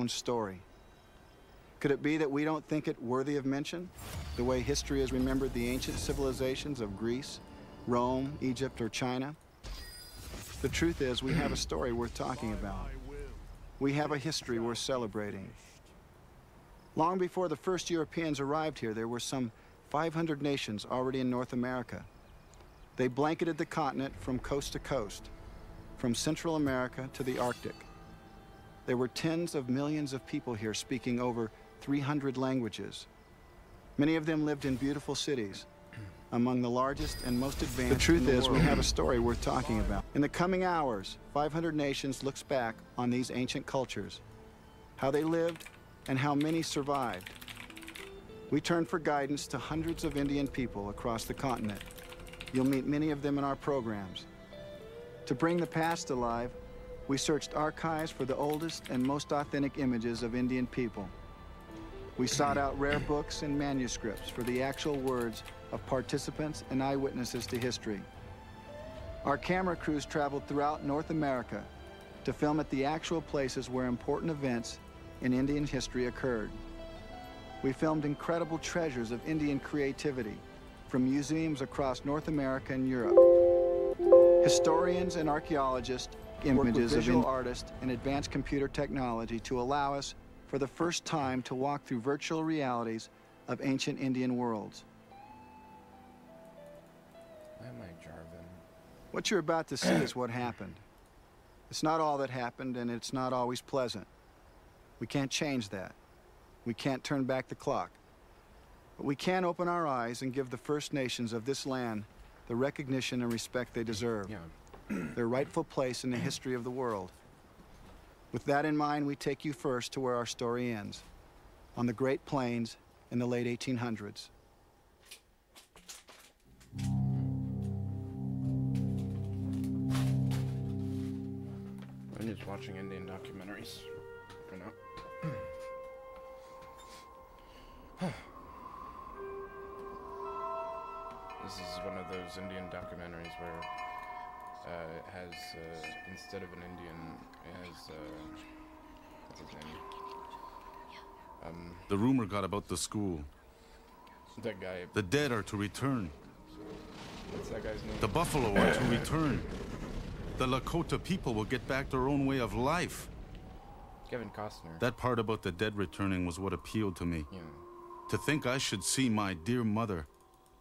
own story. Could it be that we don't think it worthy of mention, the way history has remembered the ancient civilizations of Greece, Rome, Egypt, or China? The truth is, we have a story worth talking about. We have a history worth celebrating. Long before the first Europeans arrived here, there were some 500 nations already in North America. They blanketed the continent from coast to coast, from Central America to the Arctic. There were tens of millions of people here speaking over 300 languages. Many of them lived in beautiful cities, among the largest and most advanced. The truth is, we have a story worth talking about. In the coming hours, 500 Nations looks back on these ancient cultures, how they lived and how many survived. We turn for guidance to hundreds of Indian people across the continent. You'll meet many of them in our programs. To bring the past alive, we searched archives for the oldest and most authentic images of Indian people. We sought out rare books and manuscripts for the actual words of participants and eyewitnesses to history. Our camera crews traveled throughout North America to film at the actual places where important events in Indian history occurred. We filmed incredible treasures of Indian creativity from museums across North America and Europe. Historians and archaeologists images of visual artists and advanced computer technology to allow us for the first time to walk through virtual realities of ancient Indian worlds. Why am I Jarvin? What you're about to see is what happened. It's not all that happened, and it's not always pleasant. We can't change that. We can't turn back the clock. But we can open our eyes and give the First Nations of this land the recognition and respect they deserve. Their rightful place in the history of the world. With that in mind, we take you first to where our story ends, on the Great Plains in the late 1800s. I'm just watching Indian documentaries for now. This is one of those Indian documentaries where it has, instead of an Indian, it has, what's his name? The rumor got about the school. That guy. The dead are to return. What's that guy's name? The buffalo are to return. The Lakota people will get back their own way of life. Kevin Costner. That part about the dead returning was what appealed to me. Yeah. To think I should see my dear mother,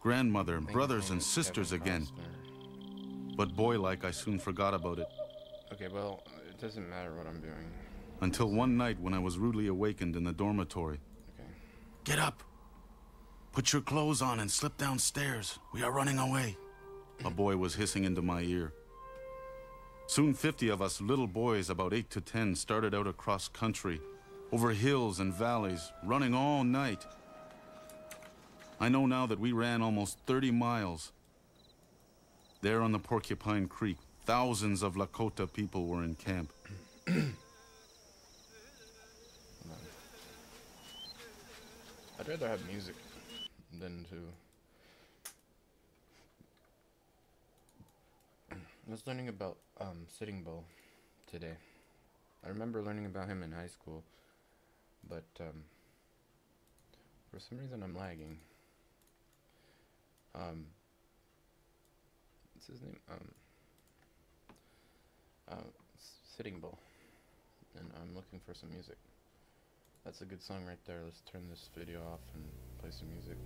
grandmother, brothers and sisters Kevin again. Costner. But boy-like, I soon forgot about it. Okay, well, it doesn't matter what I'm doing. Until one night when I was rudely awakened in the dormitory. Okay. Get up! Put your clothes on and slip downstairs. We are running away. A boy was hissing into my ear. Soon 50 of us little boys, about 8 to 10, started out across country, over hills and valleys, running all night. I know now that we ran almost 30 miles. There on the Porcupine Creek, thousands of Lakota people were in camp. I'd rather have music than to... I was learning about Sitting Bull today. I remember learning about him in high school, but for some reason I'm lagging. What's his name? Sitting Bull. And I'm looking for some music. That's a good song right there. Let's turn this video off and play some music.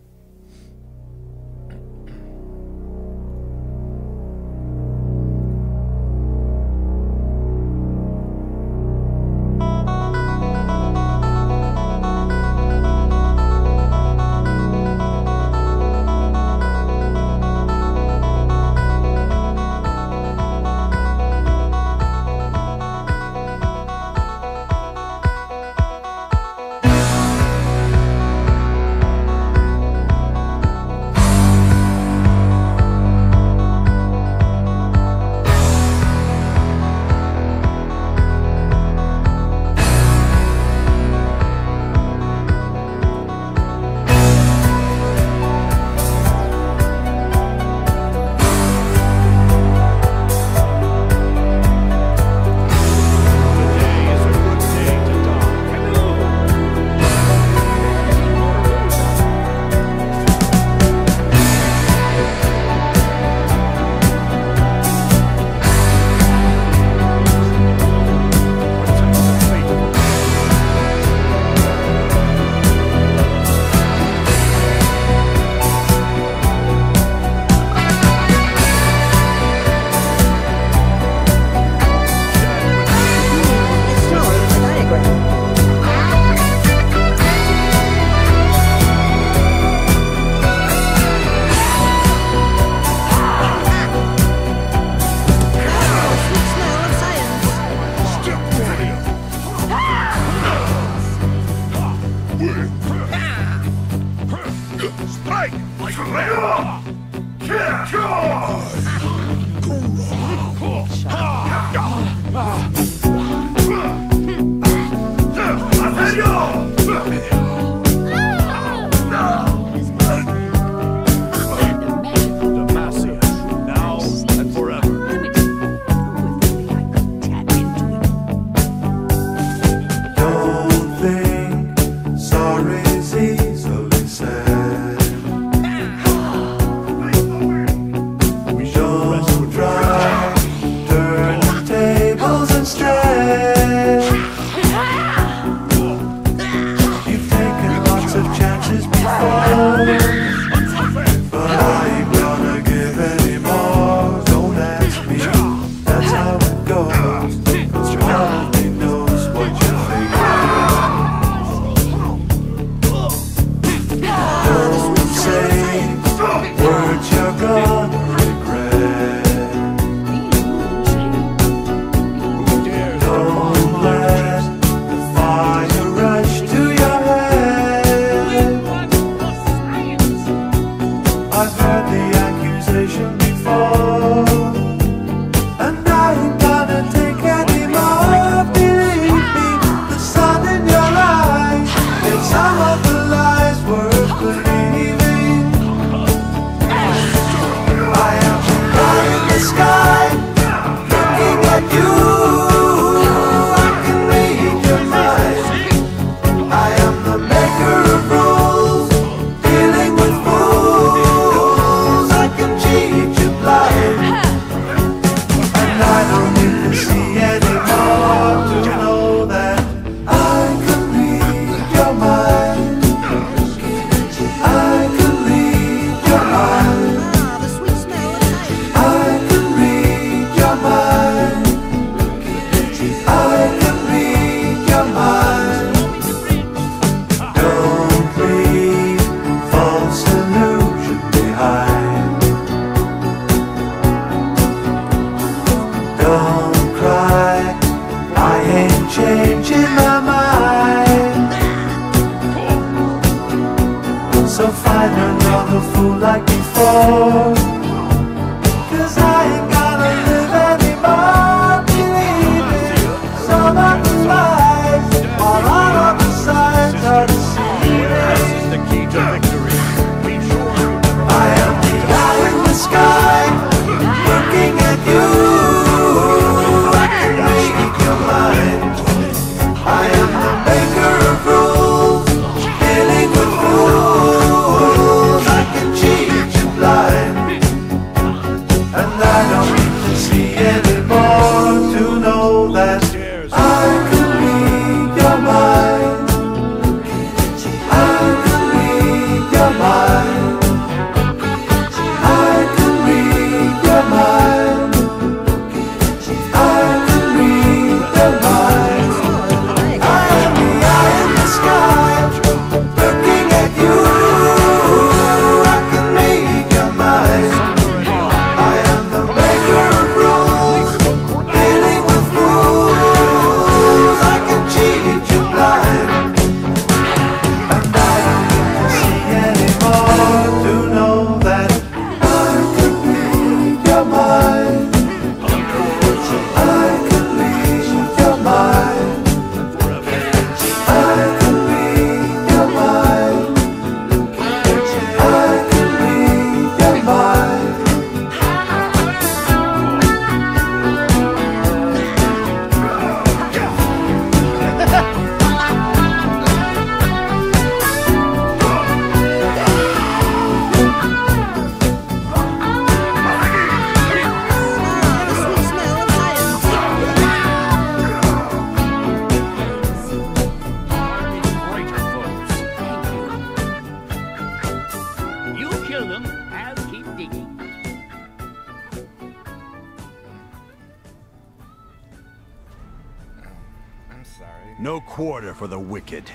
No quarter for the wicked.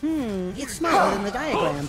It's smaller than the diagram.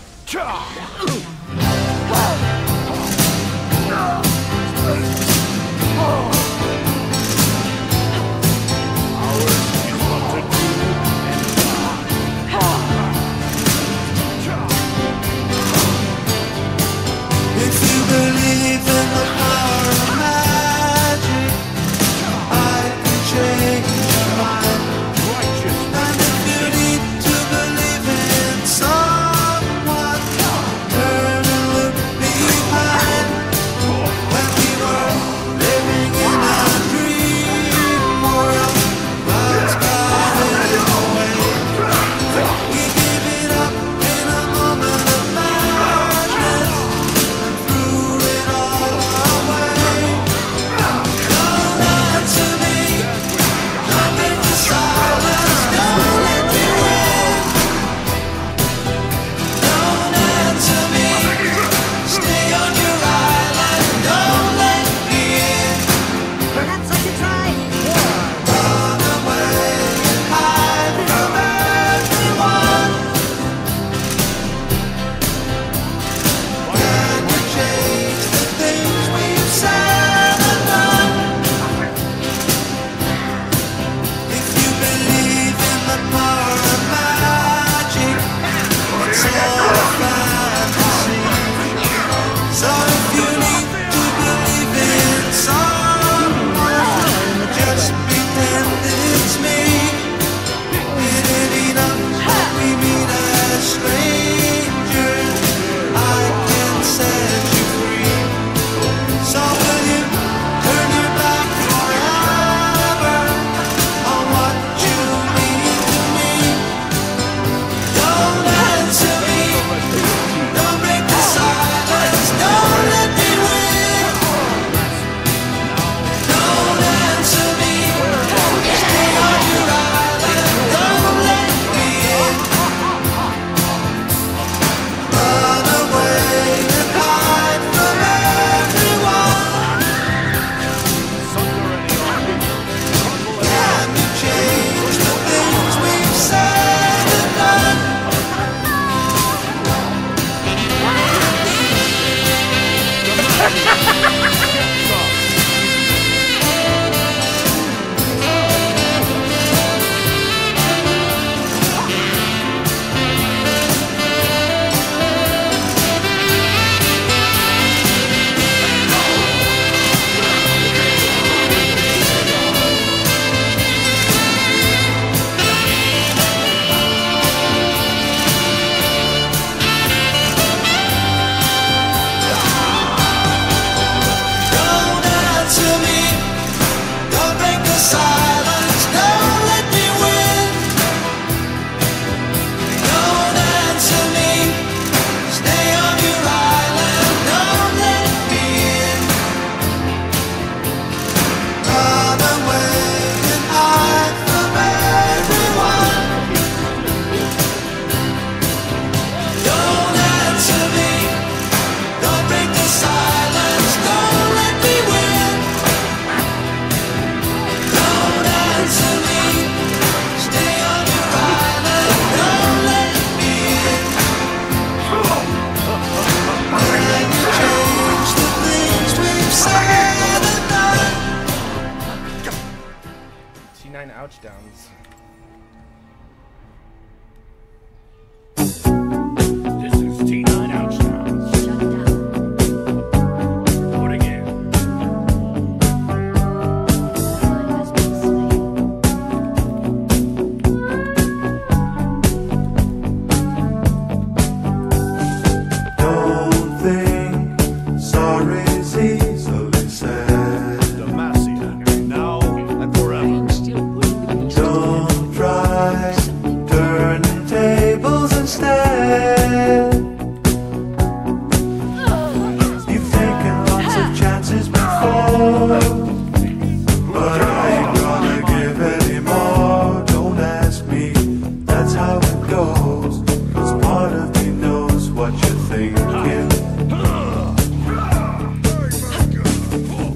it goes, 'cause part of me knows what you're thinking.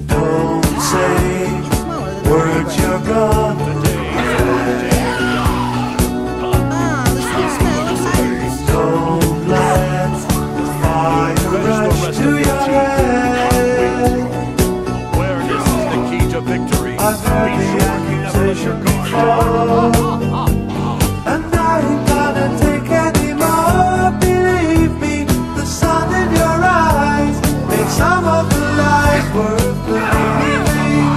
Don't say words you're gonna don't let the fire rush to your head. Awareness is the key to victory. I've heard the accusation before, and I ain't gonna take any more. Believe me, the sun in your eyes makes some of the lies worth believing.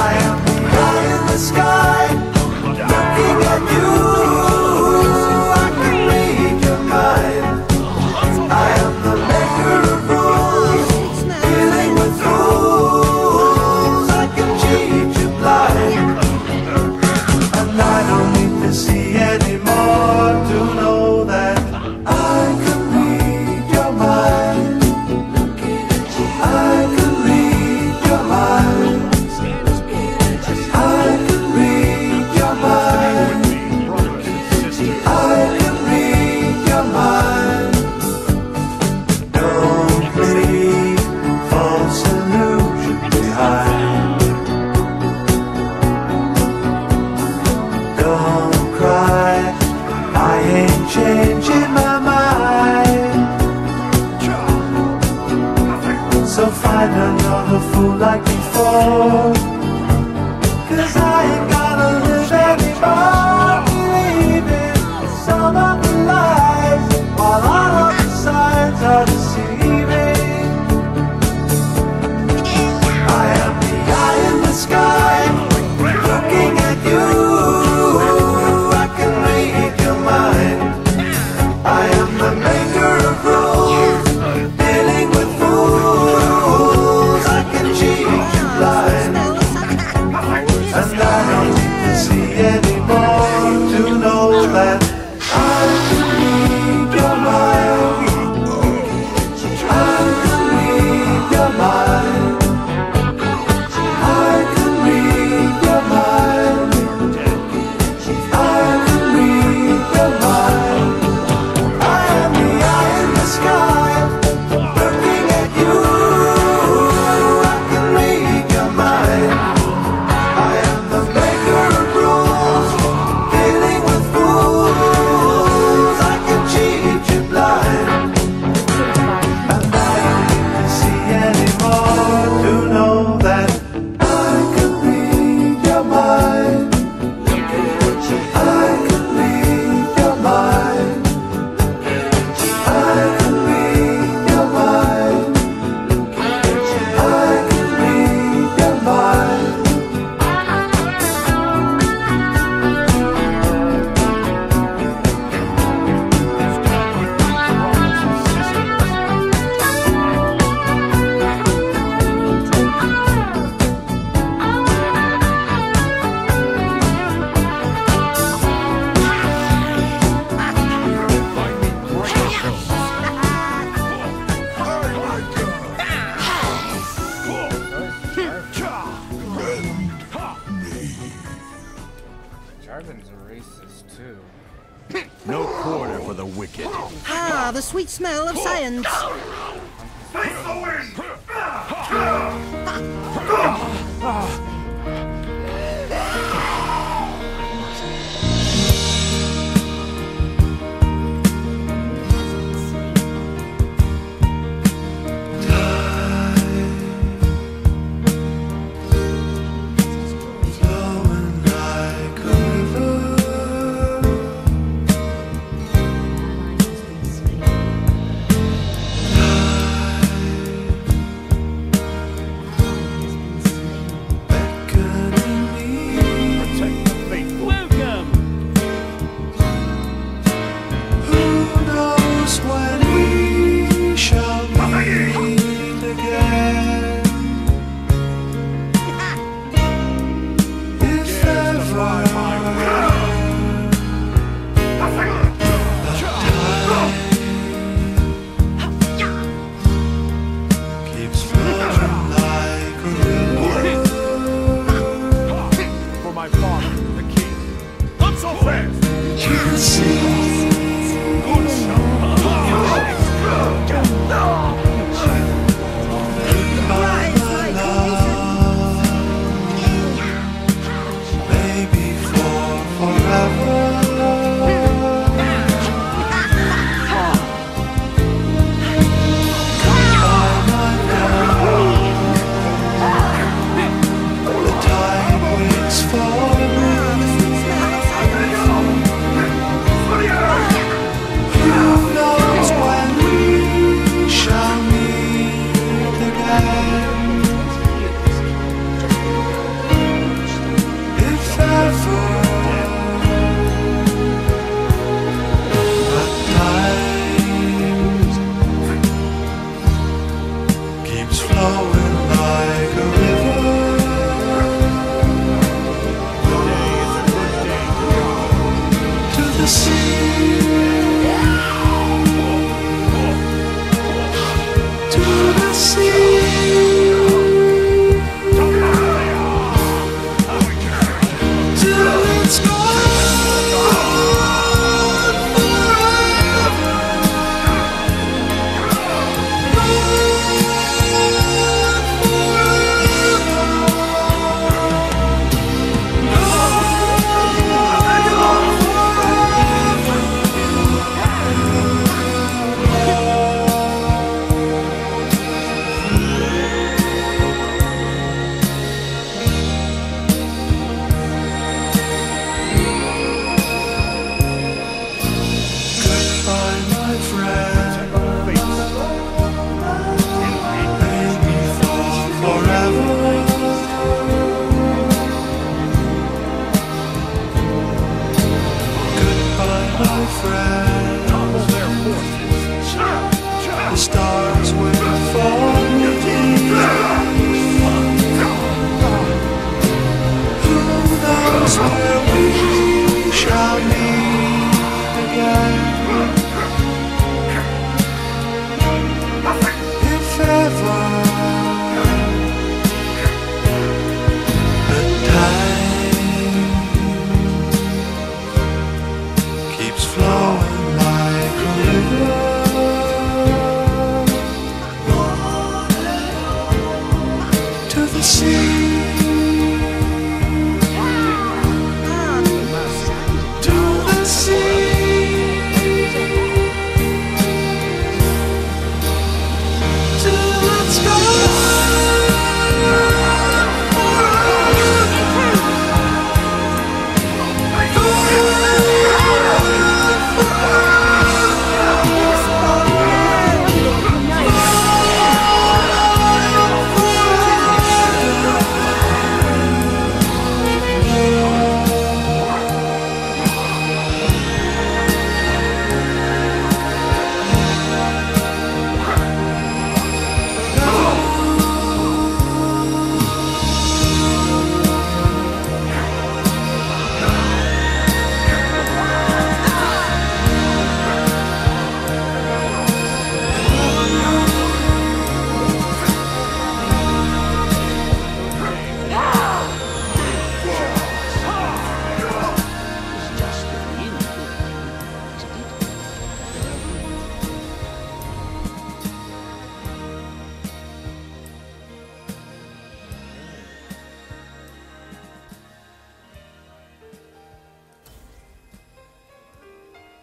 I am the eye in the sky, looking at you. I can read your mind. I am the maker of rules, dealing with fools. I can cheat you blind, and I don't need to see anymore to know that I can read your mind. I can read your mind. I can read your mind. I can read your mind. Don't leave false illusion behind. Don't cry, I ain't changing my mind. So find another fool like before, 'cause I ain't gonna live anymore believing some of the lies, while all of the signs are deceiving. I am the eye in the sky, looking at you. I can read your mind. I am the maker of rules, dealing with fools. I can cheat you blind, and I don't need to see anymore to know that I can read your mind. I can read your mind. I can read your mind. I can read your mind. I am the eye in the sky, looking at you. I can read your mind. I am the maker of rules, dealing with fools. I can cheat you blind, and I don't need to see anymore to know that I can read your mind. I can read your mind. I can read your mind. I can read your mind. Jarvan's a racist too. No quarter for the wicked. Ah, the sweet smell of science. Flowing like a river, so fast! You can see Good shot! goodbye, my love, maybe for forever. Goodbye, my love, the time waits for me. Who knows when we shall meet again? If ever, but time keeps flowing like a river to the sea. To the sea, till it's gone forever. Goodbye, my friend. Maybe for forever. Goodbye, my friend. The stars wait for me. Who knows where we shall meet again? If ever, the time keeps flowing like a river to the sea. To the sea, till it's gone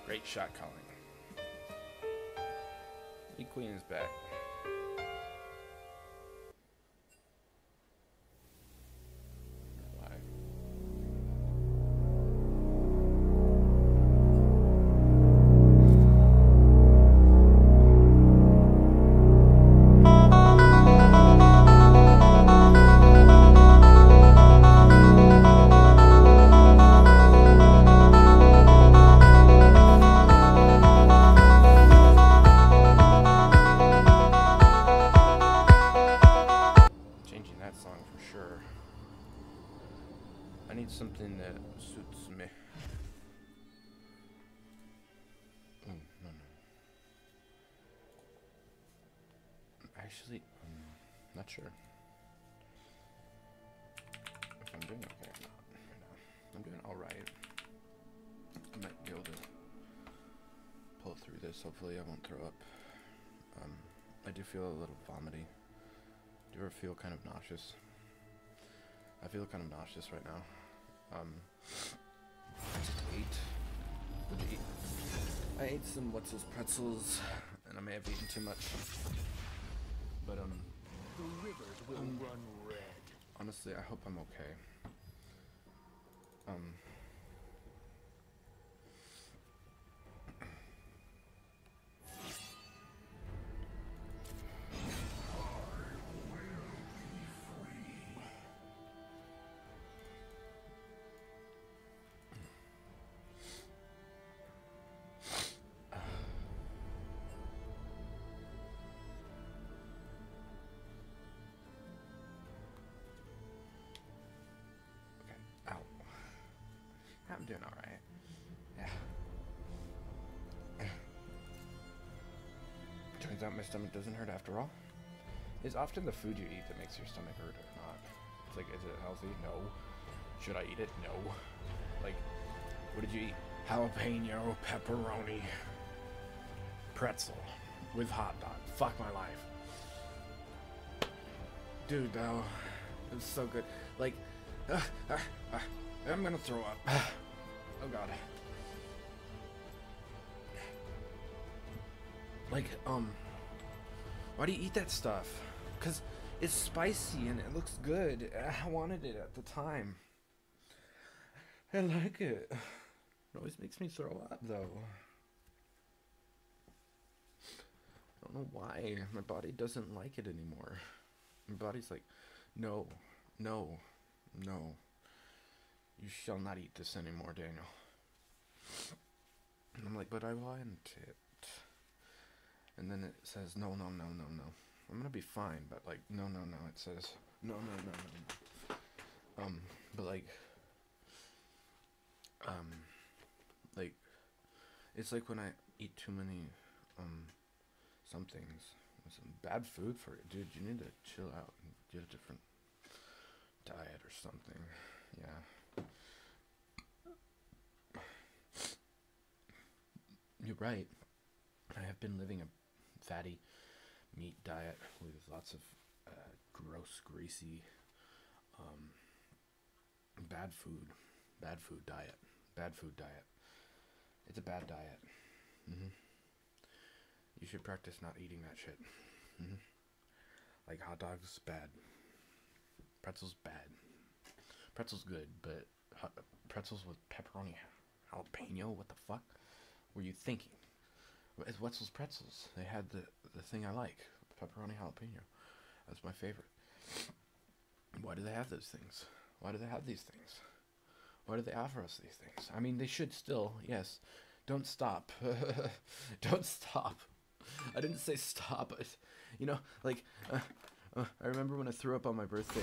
Great shot calling. E Queen's back. Why? I need something that suits me. No. Actually, I'm not sure if I'm doing okay or not. I'm doing alright. this. Hopefully I won't throw up. I do feel a little vomity. Do you ever feel kind of nauseous? I feel kind of nauseous right now. I just ate. What'd you eat? I ate some Wetzel's pretzels, and I may have eaten too much. But The rivers will run red. honestly, I hope I'm okay. I'm doing alright. Yeah. Turns out my stomach doesn't hurt after all. It's often the food you eat that makes your stomach hurt or not. It's like, is it healthy? No. Should I eat it? No. Like, what did you eat? Jalapeno, pepperoni, pretzel with hot dog. Fuck my life. Dude, though, it was so good. Like, I'm gonna throw up. Oh god. Like, why do you eat that stuff? Cause it's spicy and it looks good. I wanted it at the time. I like it. It always makes me throw up though. I don't know why. My body doesn't like it anymore. My body's like, no, no, no. You shall not eat this anymore, Daniel. And I'm like, but I want it. And then it says, no, no, no, no, no. I'm gonna be fine, but like, no, no, no. It says, no, no, no, no, no. But like, it's like when I eat too many, somethings, some bad food for you. Dude, you need to chill out and get a different diet or something. Yeah. You're right. I have been living a fatty meat diet with lots of gross, greasy, bad food diet. Bad food diet. It's a bad diet. You should practice not eating that shit. Like hot dogs, bad. Pretzels, bad. Pretzels, good, but pretzels with pepperoni, jalapeno, what the fuck were you thinking? It's Wetzel's Pretzels. They had the thing I like, pepperoni jalapeno. That's my favorite. Why do they have those things? Why do they have these things? Why do they offer us these things? I mean, they should still, yes. Don't stop. Don't stop. I didn't say stop. You know, like, I remember when I threw up on my birthday.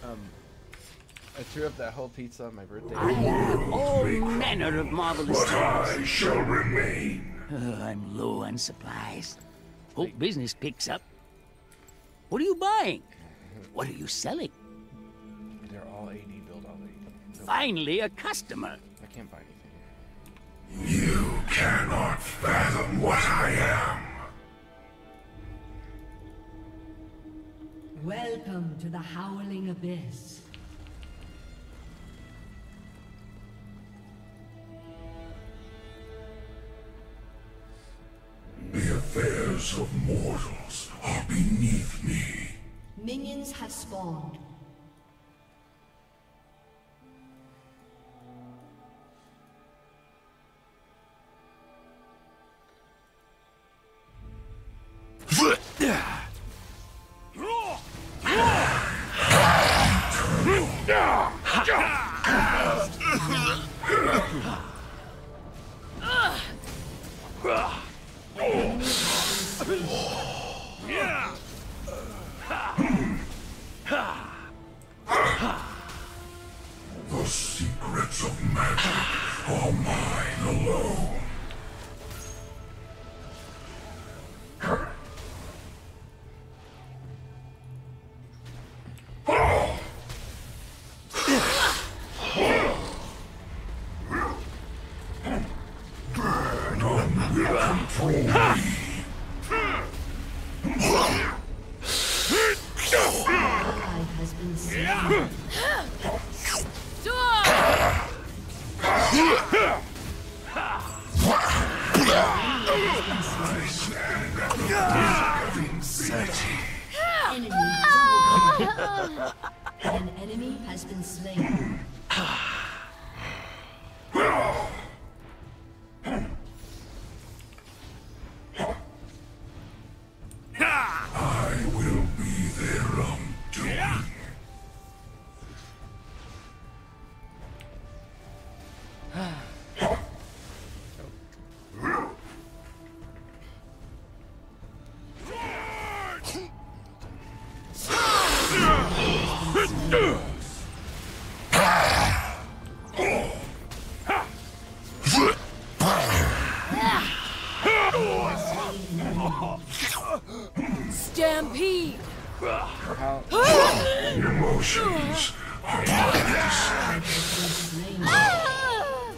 I threw up that whole pizza on my birthday. I have all manner of marvelous But I things. shall remain. I'm low on supplies. Hope business picks up. What are you buying? What are you selling? They're all AD build all AD. Finally, a customer. I can't buy anything. You cannot fathom what I am. Welcome to the Howling Abyss. The affairs of mortals are beneath me. Minions have spawned. The secrets of magic are mine alone. An enemy has been slain. I will be their undoing. Stampede! Emotions are not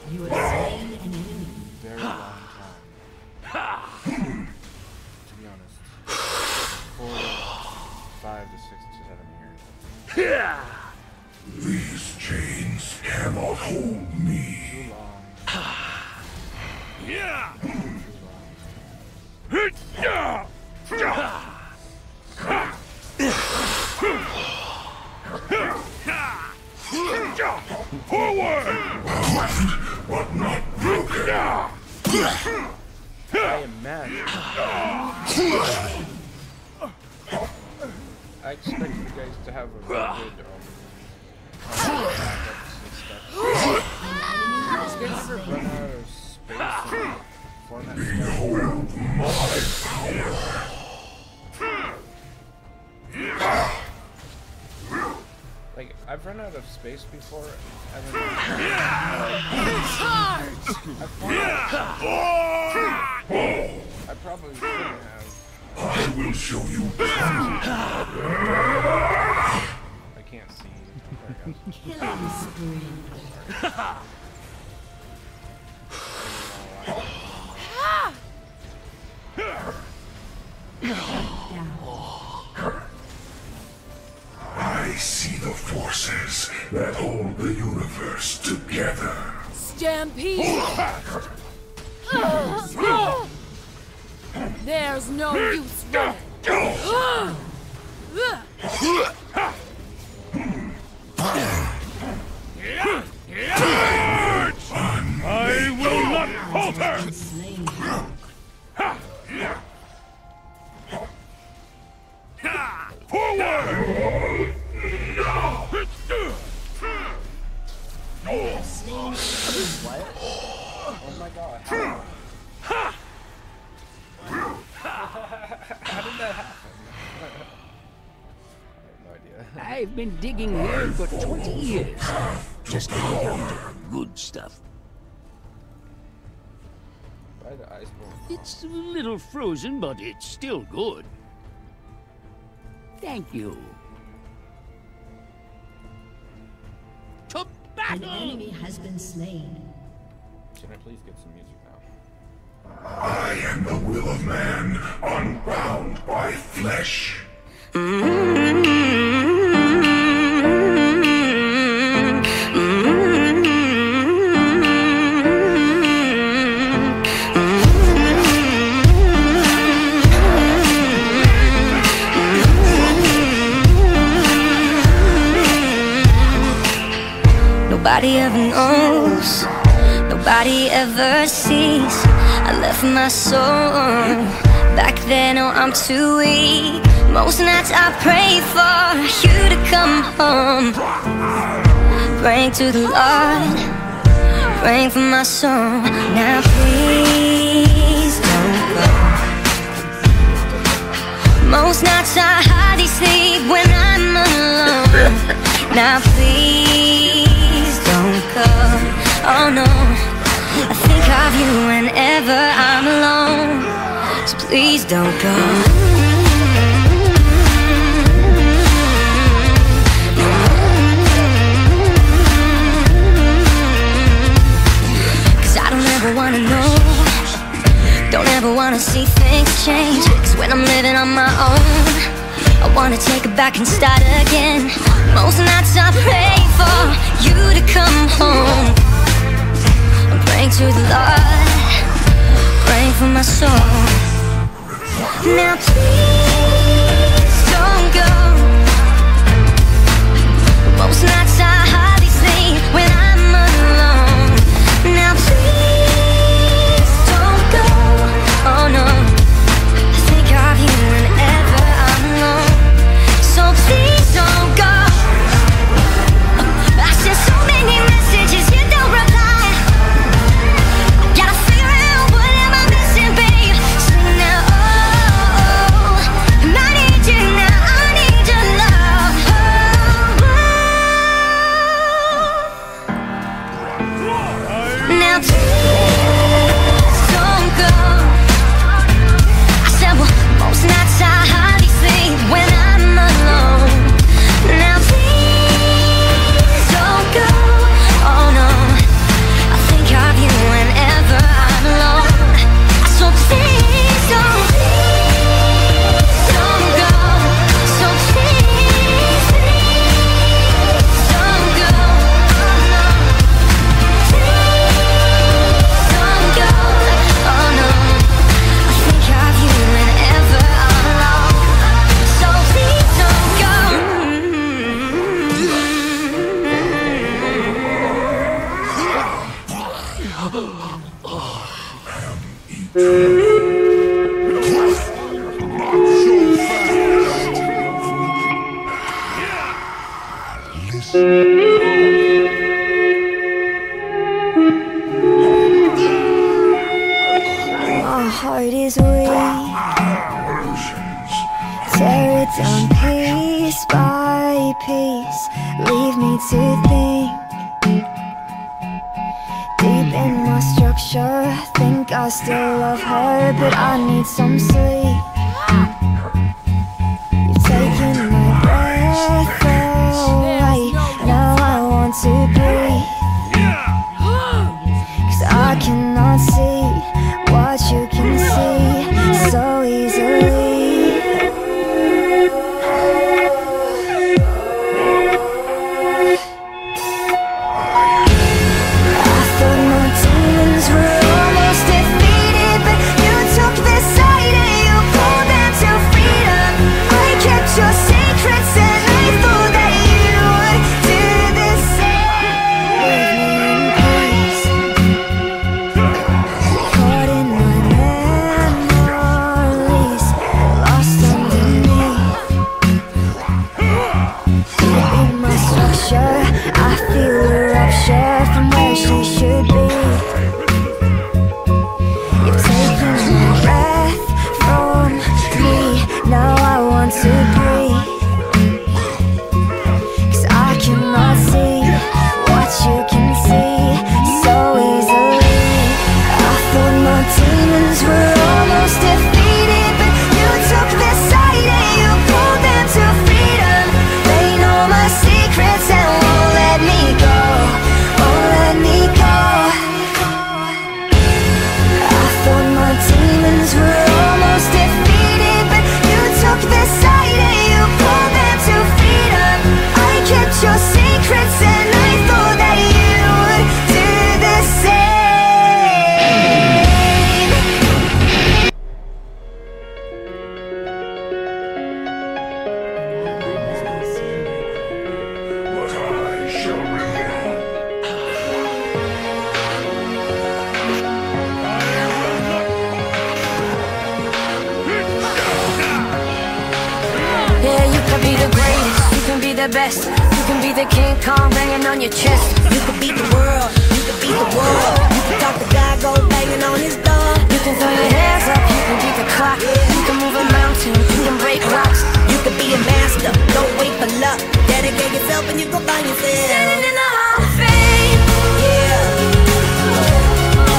You have slain an enemy. Very long time. To be honest. 4, 5 to 6 to 7 years. These chains cannot hold me. Too long. Yeah. Forward! But not broken. I imagine. I expect you guys to have a really good backups and stuff. You guys ever run out of space and format Behold my power. Like, I've run out of space before, and then I probably shouldn't have. I will show you. I can't see. Killing spree. I see the forces that hold the universe together. Stampede! There's no use running. I will not falter! Forward! Oh my god. How did that happen? I have no idea. I've been digging here for 20 years. Just to get out the good stuff. Why the iceberg? It's a little frozen, but it's still good. Thank you. To An battle! enemy has been slain. Can I please get some music now? I am the will of man, unbound by flesh. Nobody ever knows, nobody ever sees. I left my soul back then, oh I'm too weak. Most nights I pray for you to come home. Praying to the Lord, praying for my soul. Now please don't go. Most nights I hardly sleep when I'm alone. Now please don't go. Oh no, I think of you whenever I'm alone. So please don't go. Cause I don't ever wanna know, don't ever wanna see things change. Cause when I'm living on my own, I wanna take it back and start again. Most nights I pray for you to come home. to the Lord, praying for my soul. Now please don't go. Most nights I hardly sleep when I'm alone. Now please don't go. Oh no, I think of you whenever I'm alone. So please don't go. I sent so many messages, you don't reply. Gotta figure out what am I missing, babe. Sing now, oh, I need you now, I need your love. Now please don't go. I said, well, most nights I hardly sleep when I'm alone. Now please don't go. Oh no, I think of you whenever I'm alone. So please don't go. So please don't go. Oh no, please don't go. Oh no, I think of you whenever I'm alone. So please don't go. My heart is weak. Tear it down piece by piece. Leave me to think. Deep in my structure, think I still love her, but I need some sleep. You've taken my breath away. Now I want to breathe. 'Cause I cannot see what you can see so easily. I thought my demons were almost defeated, but you took this side and you pulled them to freedom. I kept your secrets and I thought that you would do the same. Leave me in peace. Caught in my memories, lost underneath. Deep in my structure, I feel a rupture from where she should be. You've taken my breath from me. Now I want to breathe. 'Cause I cannot see what you can see so easily. I thought my demons were almost defeated, but you took this side and you pulled them to freedom. They know my secrets and won't let me go. Won't let me go. I thought my demons were almost defeated, but you took this side and you pulled them to freedom. I kept your secrets and I thought that you would do the same. But I shall remain. Yeah, you can be the greatest, you can be the best, you can be the King Kong banging on your chest. You could beat the world, you could beat the world. You can talk the guy, go banging on his door. You can throw your hands up, you can beat the clock, you can move a mountain, you can break rocks. You could be a master, don't wait for luck. Dedicate yourself and you go find yourself. Standing in the Hall of Fame, Yeah,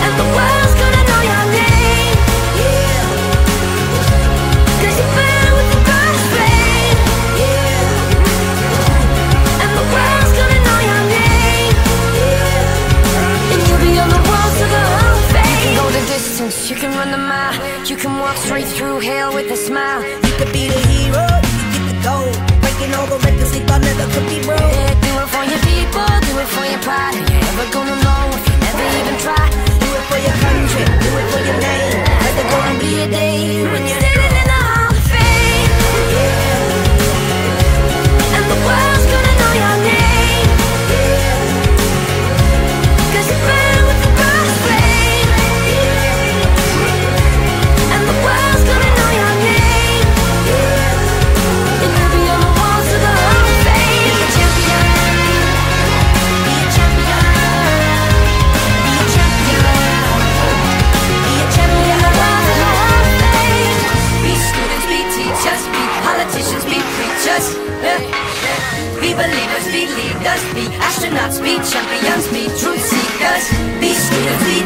and the world's gonna know your name. yeah, 'Cause you're born with the greatest fame, yeah, and the world's gonna know your name. yeah. And you'll be on the walls of the Hall of Fame. You can go the distance, you can run the mile, you can walk straight through hell with a smile. You could be the hero, you could get the gold. Breaking all the records they thought never could be broke. Yeah, do it for your people, do it for your pride. Are you ever gonna know if you never even try? You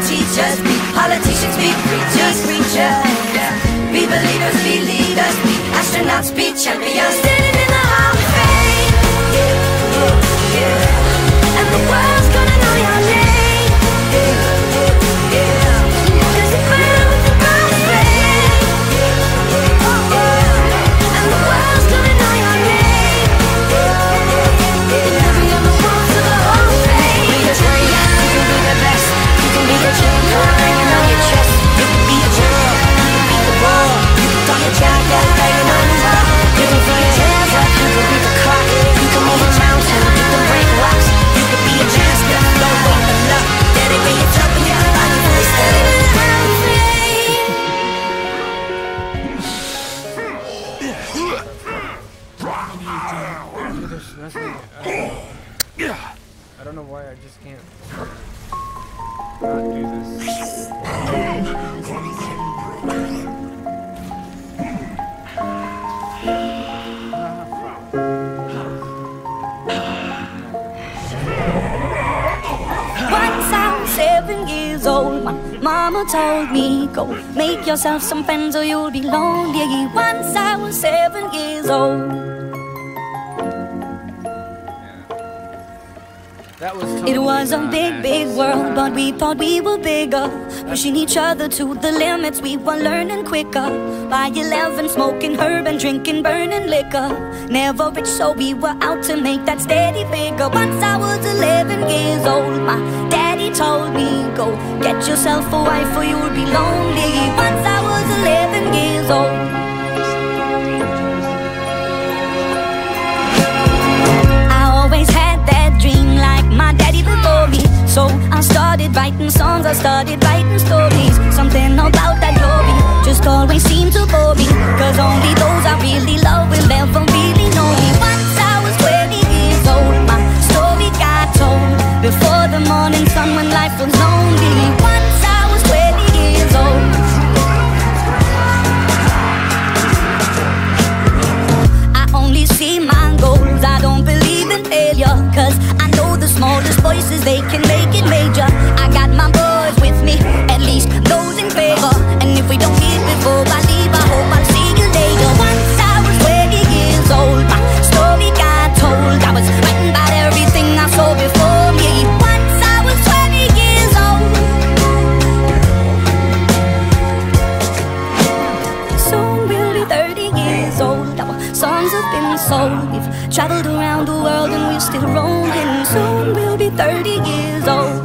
teachers, be politicians, be preachers, be believers, be leaders, be astronauts, be champions, standing in the hall of fame. And the world's gonna know your name. 'Cause you burn with the prob flame. And the world's gonna know your name. Every other walls of the hall of fame. Be a champion, you can be the best. You can be the champion, hanging on your chest. You can be a champion, you can beat the world. You can talk your champion, hanging on your wall. You can throw your hands up, you can beat the clock. You can move a mountain, you can break rocks. You can be a champion, don't wait for luck. Daddy, when you're tough and you're like you're standing in the hall of fame. I don't know why I just can't not do this. Once I was 7 years old, my mama told me, go make yourself some friends or you'll be lonely. Once I was 7 years old. It was a big, big world, but we thought we were bigger. Pushing each other to the limits, we were learning quicker. By 11, smoking herb and drinking burning liquor. Never rich, so we were out to make that steady figure. Once I was 11 years old, my daddy told me, go get yourself a wife or you'll be lonely. Once I was 11 years old. I always had that dream like my daddy before me. So I started writing songs, I started writing stories. Something about that glory just always seemed to bore me. Cause only those I really love will ever really know me. Once I was 20 years old, my story got told before the morning sun when life was lonely. Once I was 20 years old. I only see my goals, I don't believe in failure. Cause I know the smallest voices, they can make it major. I got my boys with me, at least those in favor. And if we don't meet before I leave, I hope I'll see you later. Once I was 20 years old, my story got told. I was writing about everything I saw before me. Once I was 20 years old. Soon we'll be 30 years old. Our songs have been sold. We've traveled around the world and we're still rolling. Soon we'll be 30 years old.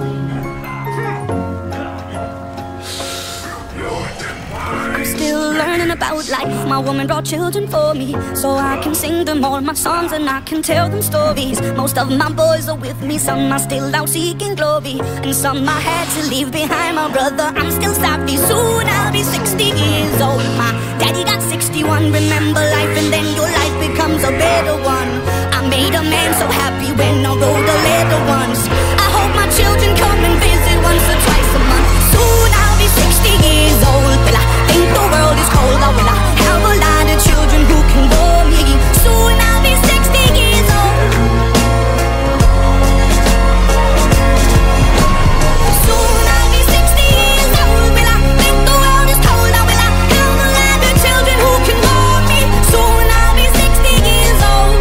I'm still learning about life. My woman brought children for me, so I can sing them all my songs and I can tell them stories. Most of my boys are with me, some are still out seeking glory, and some I had to leave behind. My brother, I'm still sorry. Soon I'll be 60 years old. My daddy got 61. Remember life and then your life becomes a better one. I made a man so happy when I wrote a letter once. I hope my children come and visit once or twice a month. Soon I'll be 60 years old. Will I think the world is cold, or will I have a lot of children who can bore me? Soon I'll be 60 years old. Soon I'll be 60 years old. Will I think the world is cold, or will I have a lot of children who can bore me? Soon I'll be 60 years old.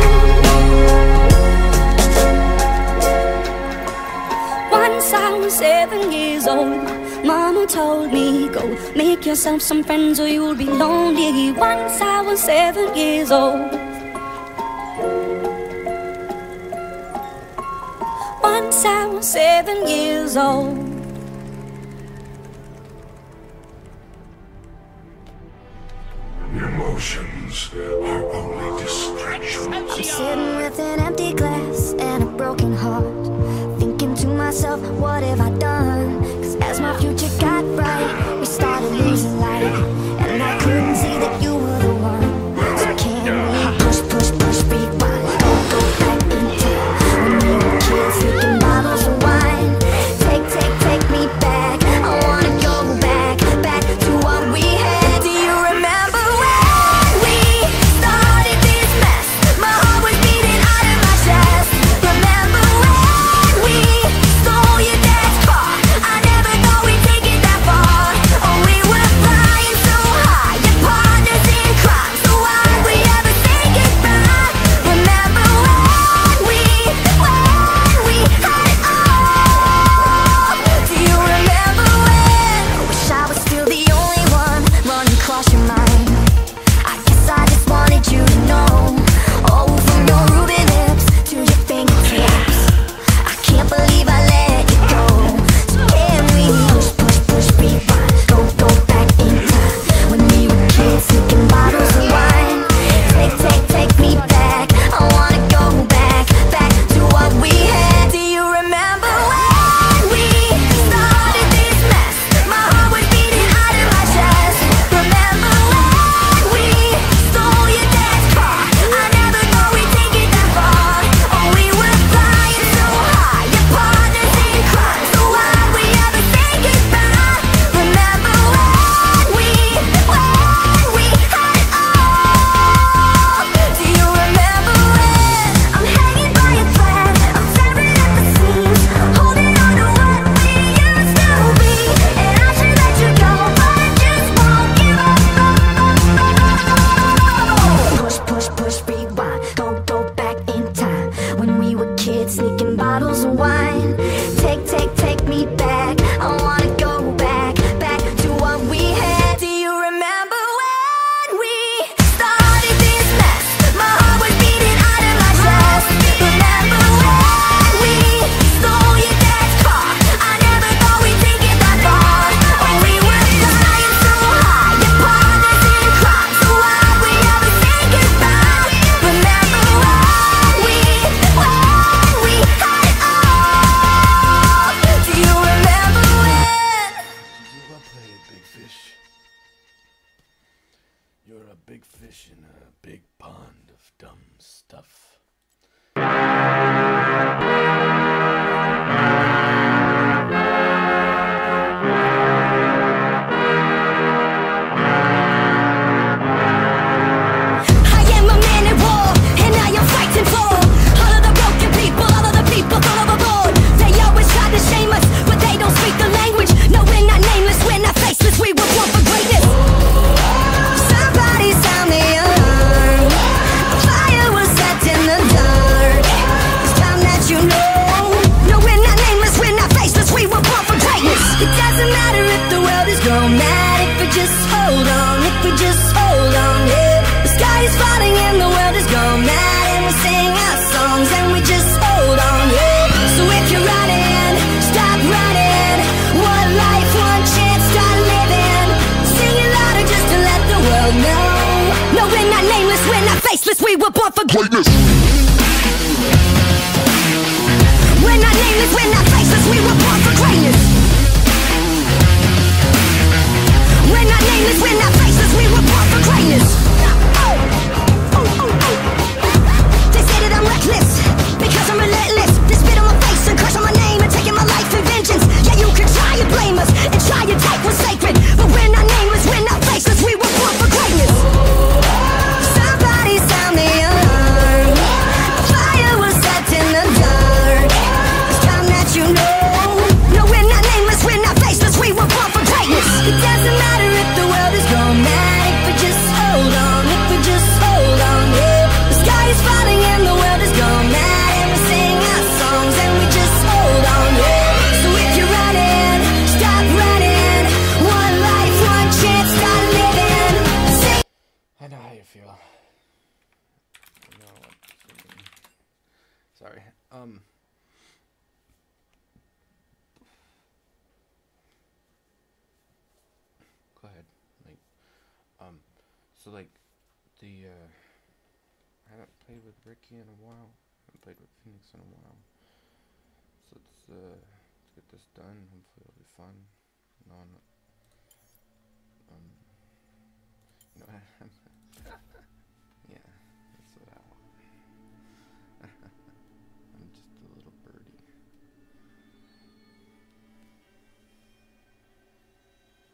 Once I was 7 years old, mama told me, go make yourself some friends or you'll be lonely. Once I was 7 years old. Once I was 7 years old. Emotions are only distractions. I'm sitting with an empty glass and a broken heart, thinking to myself, what have I done? Cause as my future got bright, we started losing light, and I couldn't see that you were the one. So can we push, push, push, rewind? Don't go back in time when we were kids, drinking bottles of wine. Take, take, take me back. I wanna go back, back to what we had. Do you remember when we started this mess? My heart was beating out of my chest. Remember when we stole your dad's car? big fish in a big pond of dumb stuff. I am a man at war, and I am fighting for all of the broken people, all of the people full overboard. They always try to shame us, but they don't speak the language. No, we're not nameless, we're not faceless, we were born for greatness. Somebody sound the alarm. Fire was set in the dark. It's time that you know. No, we're not nameless, we're not faceless, we were born for greatness. It doesn't matter if the world is gone mad, if we just hold on, if we just hold on, yeah. The sky is falling and the world is gone mad, and we sing our songs and we just hold on, yeah. So if you're running, stop running. One life, one chance, start living. Sing it louder just to let the world know. No, we're not nameless, we're not faceless, we were born for greatness. We're not nameless, we're not faceless, we were born for greatness. We're not nameless, we're not faceless, we were born for greatness. They say that I'm reckless, because I'm relentless. They spit on my face and curse on my name and taking my life in vengeance. Yeah, you can try and blame us and try and take what's sacred, but we're not nameless, we're not faceless, we were born for greatness. Somebody sound the alarm. Fire was set in the dark. It's time that you know. No, we're not nameless, we're not faceless, we were born for greatness. It doesn't matter if the world is gone mad, if we just hold on, if we just hold on, yeah. The sky is falling and the world is gone mad, and we sing our songs and we just hold on, yeah. So if you're running, stop running. One life, one chance, start living. Sing. I know how you feel. I know what you mean. Sorry. Go ahead. So like the I haven't played with Ricky in a while. I haven't played with Phoenix in a while. So let's get this done. Hopefully it'll be fun. No, you know, yeah, that's what I want. I'm just a little birdie.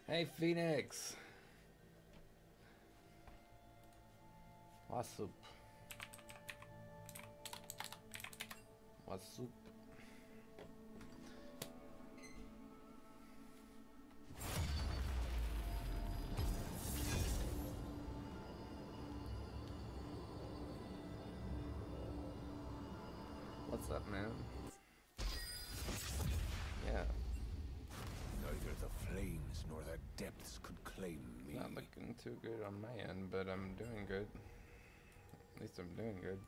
Hey, Phoenix. What's up? What's up? What's up, man? Yeah. Neither the flames nor the depths could claim me. Not looking too good on my end, but I'm doing good. At least I'm doing good.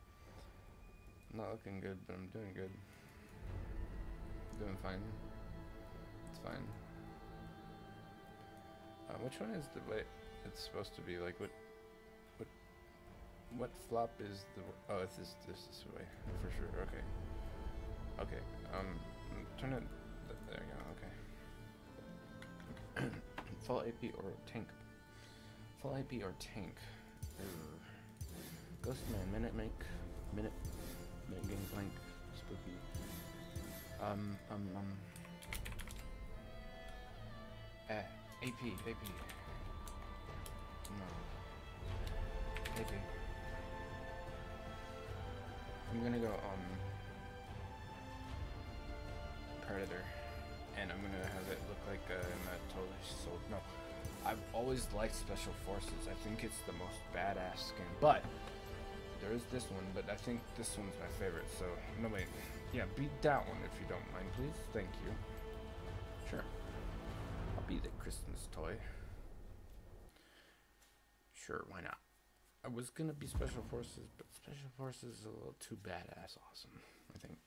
Not looking good, but I'm doing good. Doing fine. It's fine. Which one is the way it's supposed to be? Like what flop is the? Oh, it's this way for sure. Okay. Okay. Turn it. There you go. Okay. Full AP or tank. Full AP or tank. Ghostman, minute game blank, spooky. AP. No. AP. I'm gonna go, Predator. And I'm gonna have it look like, I'm not totally sold. No. I've always liked Special Forces. I think it's the most badass skin. But there is this one, but I think this one's my favorite. So no wait, yeah, beat that one if you don't mind, please. Thank you. Sure, I'll be the Christmas toy. Sure, why not? I was gonna be Special Forces, but Special Forces is a little too badass awesome. I think,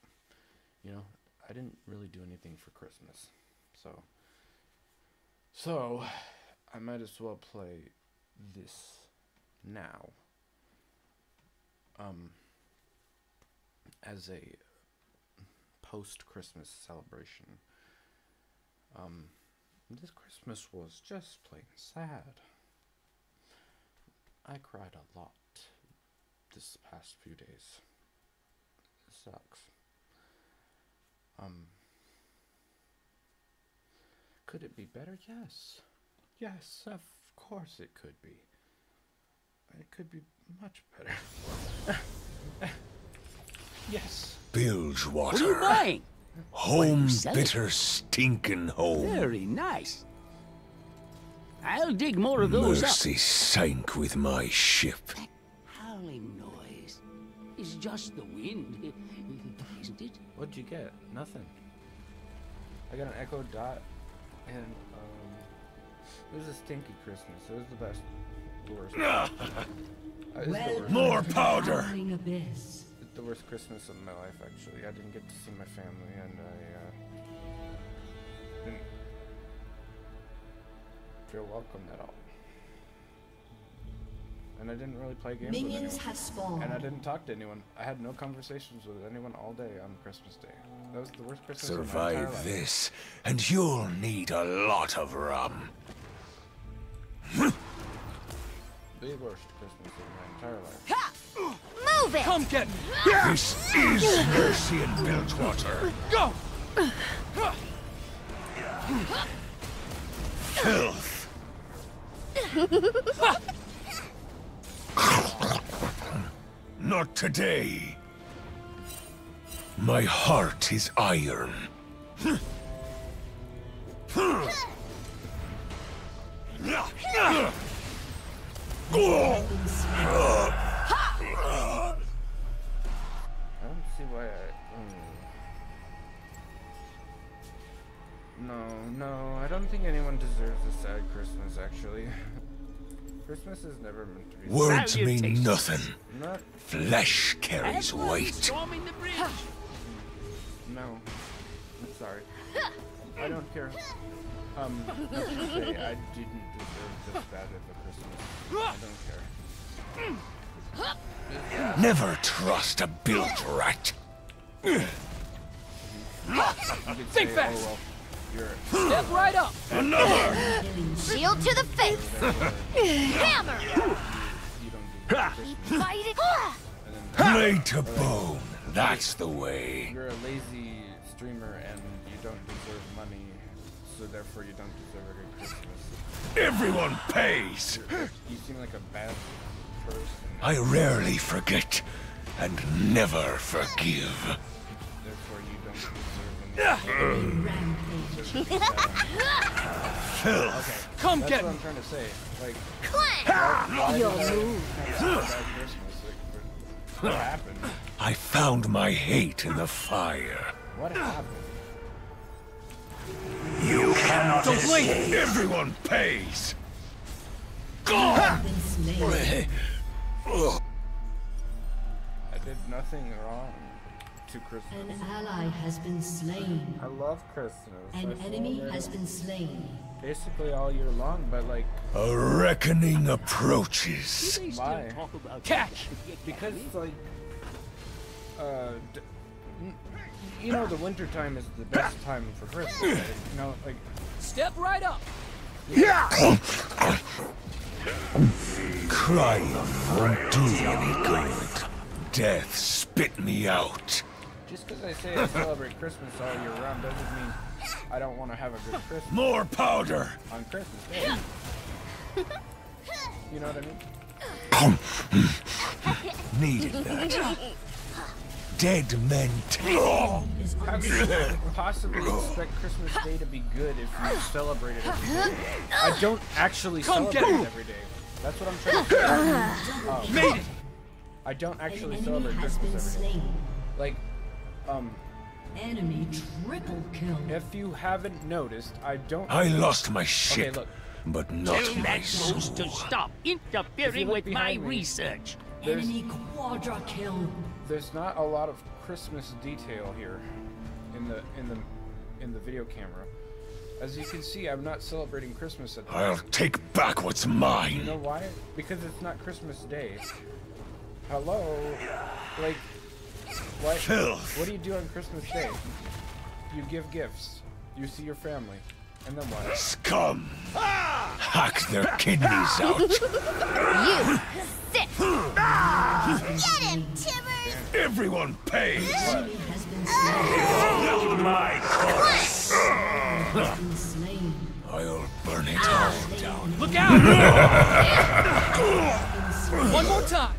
you know, I didn't really do anything for Christmas, so I might as well play this now. As a post-Christmas celebration. This Christmas was just plain sad. I cried a lot this past few days. It sucks. Could it be better? Yes. Yes, of course it could be. It could be much better. Yes. Bilgewater. What are you buying? Home selling? bitter stinking home. Very nice. I'll dig more of those Mercy up. sank with my ship. That howling noise is just the wind, isn't it? What'd you get? Nothing. I got an Echo Dot, and it was a stinky Christmas. It was the best. The worst. It's the worst. More powder. Abyss. It's the worst Christmas of my life, actually. I didn't get to see my family, and I didn't feel welcomed at all. And I didn't really play games with anyone. Minions have spawned. And I didn't talk to anyone. I had no conversations with anyone all day on Christmas Day. That was the worst Christmas of my entire Survive life. this, and you'll need a lot of rum. The worst Christmas of my entire life. Move it! Come get me! This is Mercy and Bilgewater. Go! Filth. Not today. My heart is iron. I don't see why No, I don't think anyone deserves a sad Christmas, actually. Christmas is never meant to be Words sad. mean nothing. Not... Flesh carries weight. Storming the bridge. No. I'm sorry. I don't care. Let's just say I didn't deserve this bad of a Christmas. I don't care. Never trust a bilge rat. Think fast. Oh, well, you're Step right up! Another! Shield to the face! Hammer! You don't deserve Christmas. Bite it! Blade to bone. That's the way. You're a lazy streamer and you don't deserve money, so therefore you don't deserve a good Christmas. Everyone pays. You seem like a bad person. I rarely forget and never forgive. Therefore you don't deserve anything. Filth. Okay, Come that's get what me! I'm trying to say. Like, Clank! why You'll did I move. have a bad Christmas? Like, what happened? I found my hate in the fire. What happened? You cannot Don't blink. escape. Everyone pays. Been slain. I did nothing wrong to Christmas. An ally has been slain. I love Christmas. An I enemy celebrate has it been slain. basically all year long, but like, A reckoning approaches. why? Catch! Because like, you know, the winter time is the best time for Christmas. Right? You know, like, Step right up! Crying won't do me any good. Death spit me out. just because I say I celebrate Christmas all year round doesn't mean I don't want to have a good Christmas More powder. on Christmas Day. You know what I mean? Needed that. Dead men How can you possibly expect Christmas Day to be good if you celebrate it every day? I don't actually celebrate it every day. That's what I'm trying to say. Made it! I don't An actually enemy celebrate has been Christmas every day. slain. Like, Enemy triple kill. if you haven't noticed, I don't. I lost my Okay, ship, look. but not Tell my that soul. ghost to stop interfering look with my behind me- research. There's, Enemy quadra kill. there's not a lot of Christmas detail here in the video camera. As you can see, I'm not celebrating Christmas at the I'll moment. take back what's You mine. know why? Because it's not Christmas Day. Hello? Like, why? Filth. What do you do on Christmas Day? You give gifts. You see your family. And then what? Scum! Hack their kidneys out! You sit! Get him, Tibbers! Everyone pays! Has been My corpse! slain. I'll burn it all down. Look out! One more time.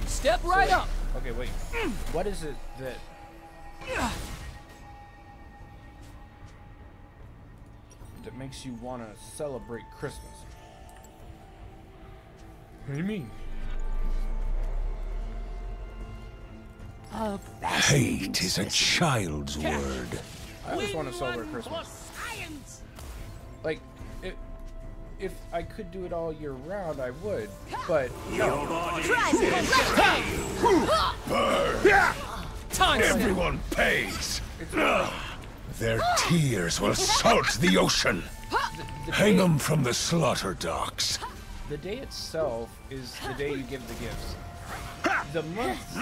Step right up. Okay, wait. What is it that... that makes you want to celebrate Christmas? What do you mean? Hate is a child's word. I just want to celebrate Christmas. Like, if I could do it all year round, I would. But no. Everyone pays. Their tears will salt the ocean. Hang them from the slaughter docks. The day itself is the day you give the gifts. The months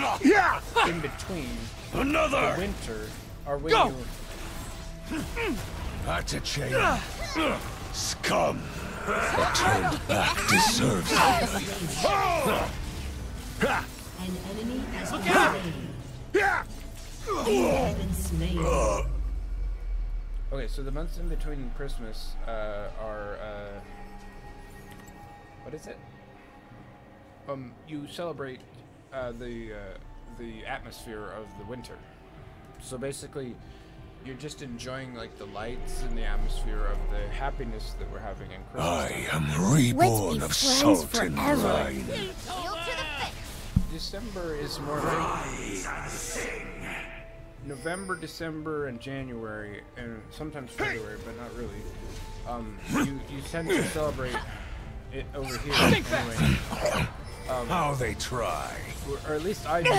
in between the winter are when you... That's a chain. Scum. Turned back deserves it. An enemy has been slain. You have been slain. Okay, so the months in between Christmas are what is it? You celebrate the atmosphere of the winter. So basically, you're just enjoying like the lights and the atmosphere of the happiness that we're having in Christmas. I am reborn of salt and brine. December is more like November, December, and January, and sometimes February, but not really. You tend to celebrate it over here anyway. How they try. Or at least I do.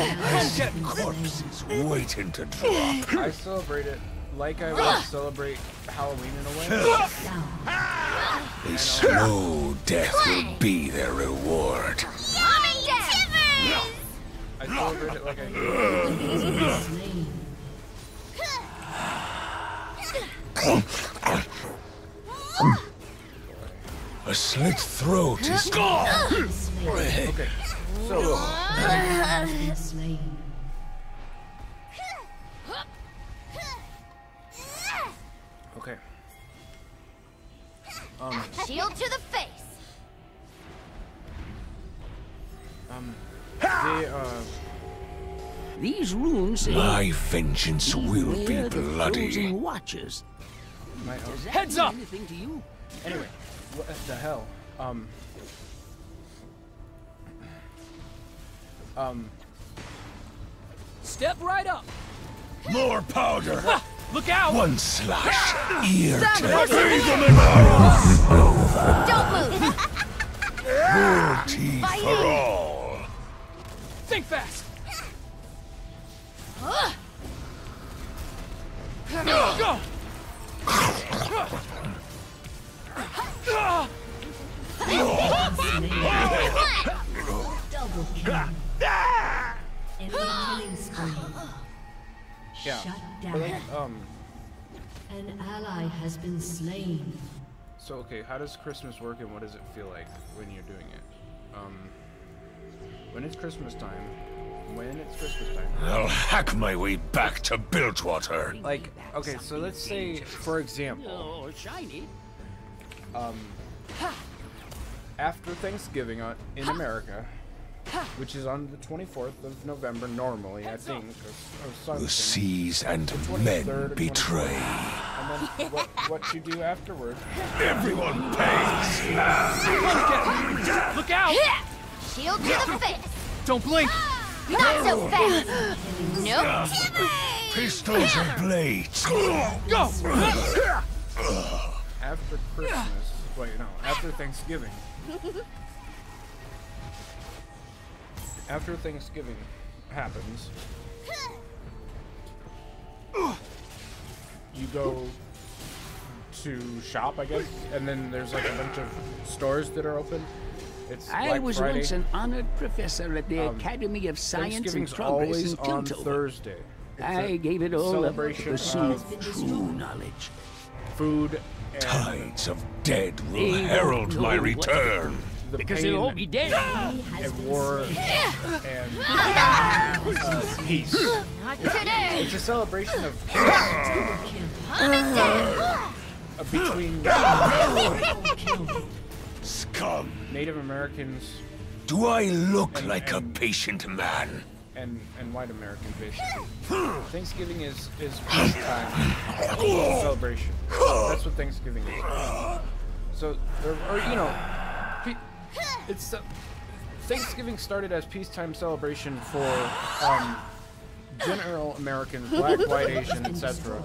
Corpses waiting to drop. I celebrate it like I would celebrate Halloween in a way. A slow death will be their reward. I celebrate it like I do. A slit throat is Okay, so okay. Shield to the face. These runes say my vengeance will be beware the bloody. frozen watchers. Does that Heads mean up! anything to you? Anyway, what the hell? Step right up. More powder. Look out! One slash. Ear Don't to move. cruelty for all. Think fast. Go. Double kill. Enemy killing spree. Yeah. Shut But like, down. An ally has been slain. so okay, how does Christmas work and what does it feel like when you're doing it? When it's Christmas time, I'll hack my way back to Bilgewater. like, okay, so let's say, for example, Oh, shiny. after Thanksgiving in America, which is on the 24th of November normally, I think, or The something. seas and 23rd or men betray. 24th. And then what you do afterward. Everyone pays. Look out! Shield to the face. Don't blink. Not so fast. Nope. Pistols and blades. Go. After Christmas, wait, no, after Thanksgiving. After Thanksgiving happens, you go to shop, I guess, and then there's like a bunch of stores that are open. It's I Black was Friday. once an honored professor at the Academy of Science and Thanksgiving's Progress always in on Tilto. Thursday. It's I a gave it all up to celebration pursue of true knowledge. food and Tides of dead will herald my return. the Because pain they'll all be dead. and war and peace. It's a celebration of between Scum. Native Americans Do I look like a patient man? and white Americans, basically. Thanksgiving is peacetime celebration. That's what Thanksgiving is. So, or you know, it's Thanksgiving started as peacetime celebration for general Americans, black, white, Asian, etc.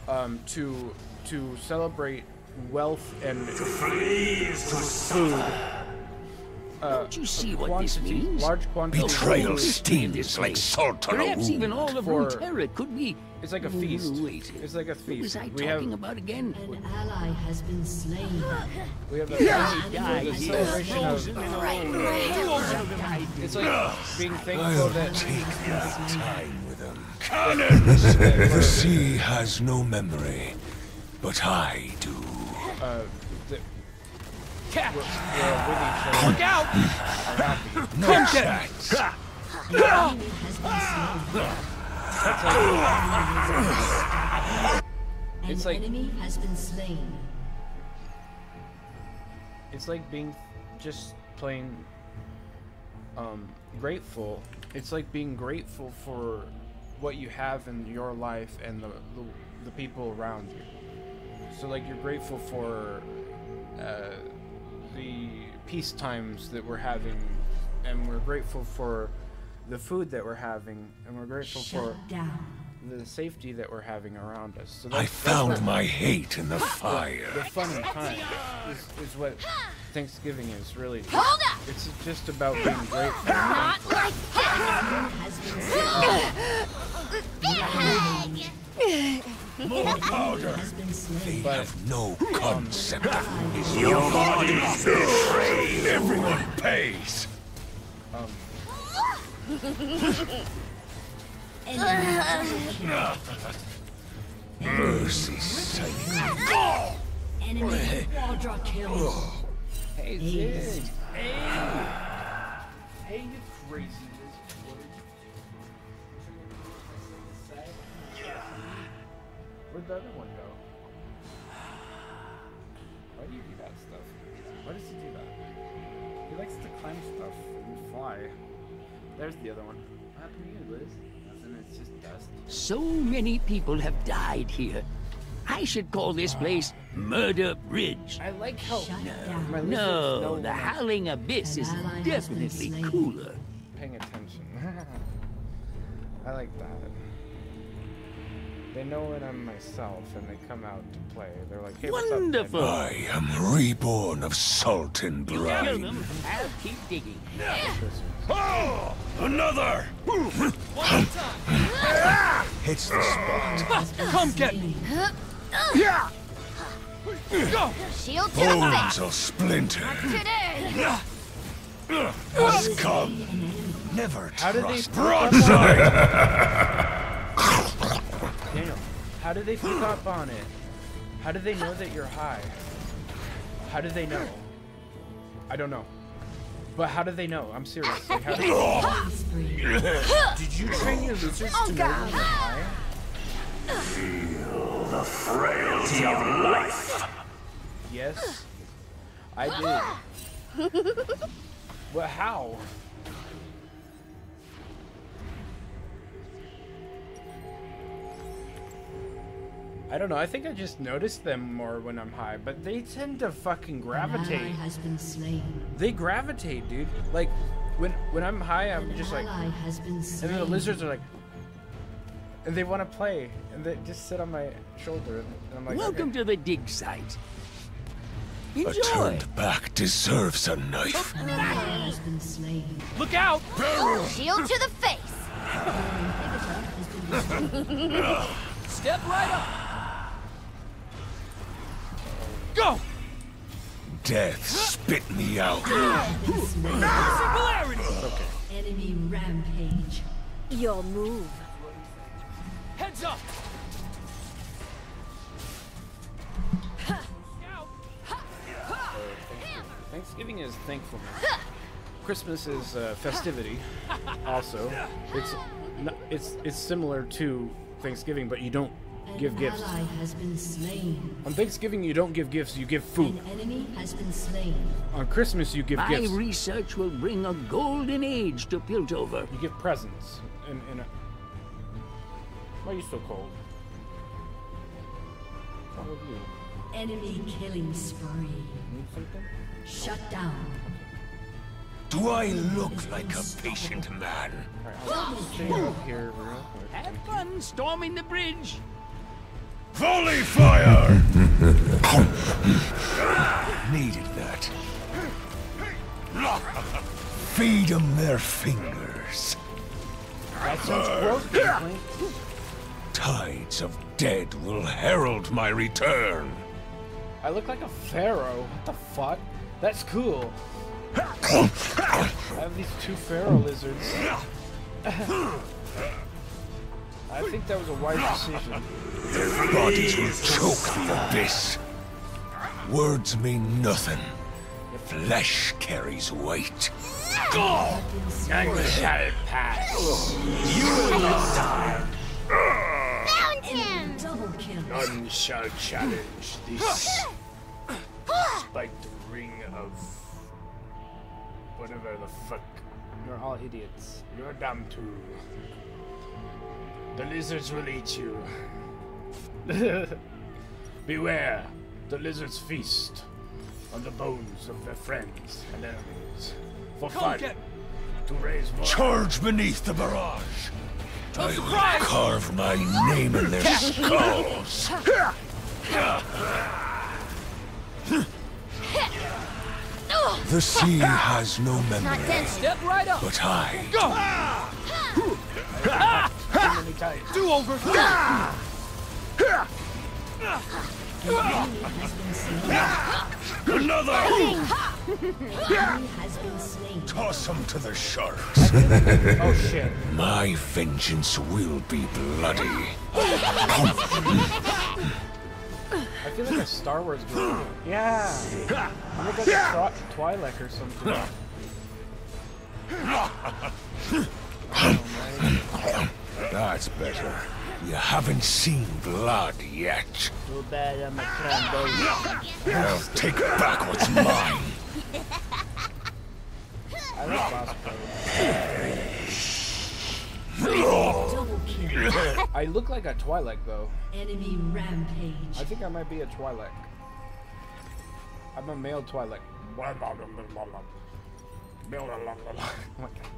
To celebrate wealth and food. Don't you see what this means? Large quantities. Betrayal steams like salt on a Perhaps wound. even all of For- Runeterra could be. It's like a feast. Wait. It's like a feast. What was I We talking have about again? An ally has been slain. we have a Yeah. the celebration of. It's like being thankful that Time with them. Cannons! The sea has no memory, but I do. that Catch! we're with each other. Look out! Are happy. No chance. It's An like enemy has been slain. it's like being just plain grateful. It's like being grateful for what you have in your life and the people around you. So like you're grateful for the peace times that we're having, and we're grateful for the food that we're having, and we're grateful for the safety that we're having around us. So I found my hate in the the fire. fun and time is what Thanksgiving is really. Hold up! It's just about being grateful. Not like More powder. They have no concept of misery. Your body's betrayed. Everyone pays. Mercy sake. Enemy quadra kill. Hey, Zig. Hey. Hey, you crazy Where'd the other one go? Why do you do that stuff? Why does he do that? He likes to climb stuff and fly. There's the other one. What happened to you, Liz? Nothing, it's just dust. So many people have died here. I should call this place Murder Bridge. I like how my lizards No, know the when I'm Howling Abyss is definitely cooler. paying attention. I like that. They know when I'm myself and they come out to play. They're like, hey, what's up, Wonderful. I am reborn of salt and You kill brine. them, I'll keep digging. Oh, another! Hits the spot. Come get me! Go! shield to the Bones face! will splinter. Today! Scum. Never How did they trust. Broadside! Daniel, how do they pick up on it? How do they know that you're high? How do they know? I don't know. But how do they know? I'm serious. Like, how do Did you train your lizards to know when you're high? Feel the frailty of life. Yes, I did. But how? I don't know. I think I just notice them more when I'm high, but they tend to fucking gravitate. An ally has been slain. They gravitate, dude. Like when I'm high, I'm just like, Ally has been and slain. then the lizards are like, and they want to play, and they just sit on my shoulder, and I'm like, Welcome okay. to the dig site. A Enjoy. turned back deserves a knife. An ally has been slain. Look out! Shield to the face! Step right up! Go! Death spit me out. Singularity! Enemy rampage. Your move. Heads up! Thanksgiving is thankfulness. Christmas is festivity. Also, it's similar to Thanksgiving, but you don't give gifts. An ally has been slain. On Thanksgiving, you don't give gifts, you give food. An enemy has been slain. On Christmas, you give gifts. My research will bring a golden age to Piltover. You give presents. Why are you so cold? What's wrong with you? Enemy killing spree. Need something? Shut down. Do I look like a patient man? Alright, I'll stay up here real quick. Have fun storming the bridge. Volley fire! Needed that. Feed them their fingers. That sounds gross, Gameplay. Tides of dead will herald my return. I look like a pharaoh. What the fuck? That's cool. I have these 2 pharaoh lizards. I think that was a wise decision. Their bodies will choke the abyss. Words mean nothing. Flesh carries weight. None shall pass. You will not die. Found him! Double kill. None shall challenge this. Despite the ring of whatever the fuck. You're all idiots. You're dumb too. The lizards will eat you. Beware, the lizards feast on the bones of their friends and enemies for fun, to raise more. Charge beneath the barrage. I will carve my name in their skulls. The sea has no memory, Step right up. but I. Do over. Another! Enemy has been slain. Toss him to the sharks. Oh shit. My vengeance will be bloody. I feel like a Star Wars girl. Yeah. I look like a Twi'lek or something. That's better. You haven't seen blood yet. Too bad I'm a trombone. I'll take back what's mine. I like boss Double kill. I look like a Twi'lek though. Enemy rampage. I think I might be a Twi'lek. I'm a male Twi'lek. Oh my god.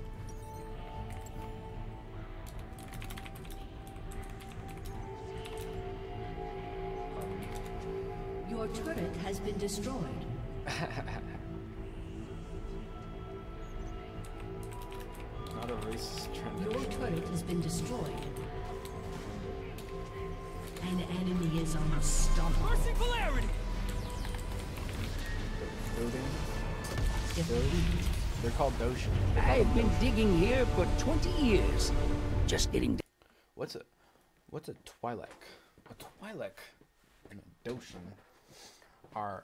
Your turret has been destroyed. Not a racist trend. Your turret has been destroyed. An enemy is unstoppable. Polarity. They're called Doshin. I've been digging here for 20 years. Just getting. What's a Twi'lek? A Twi'lek and a Doshin are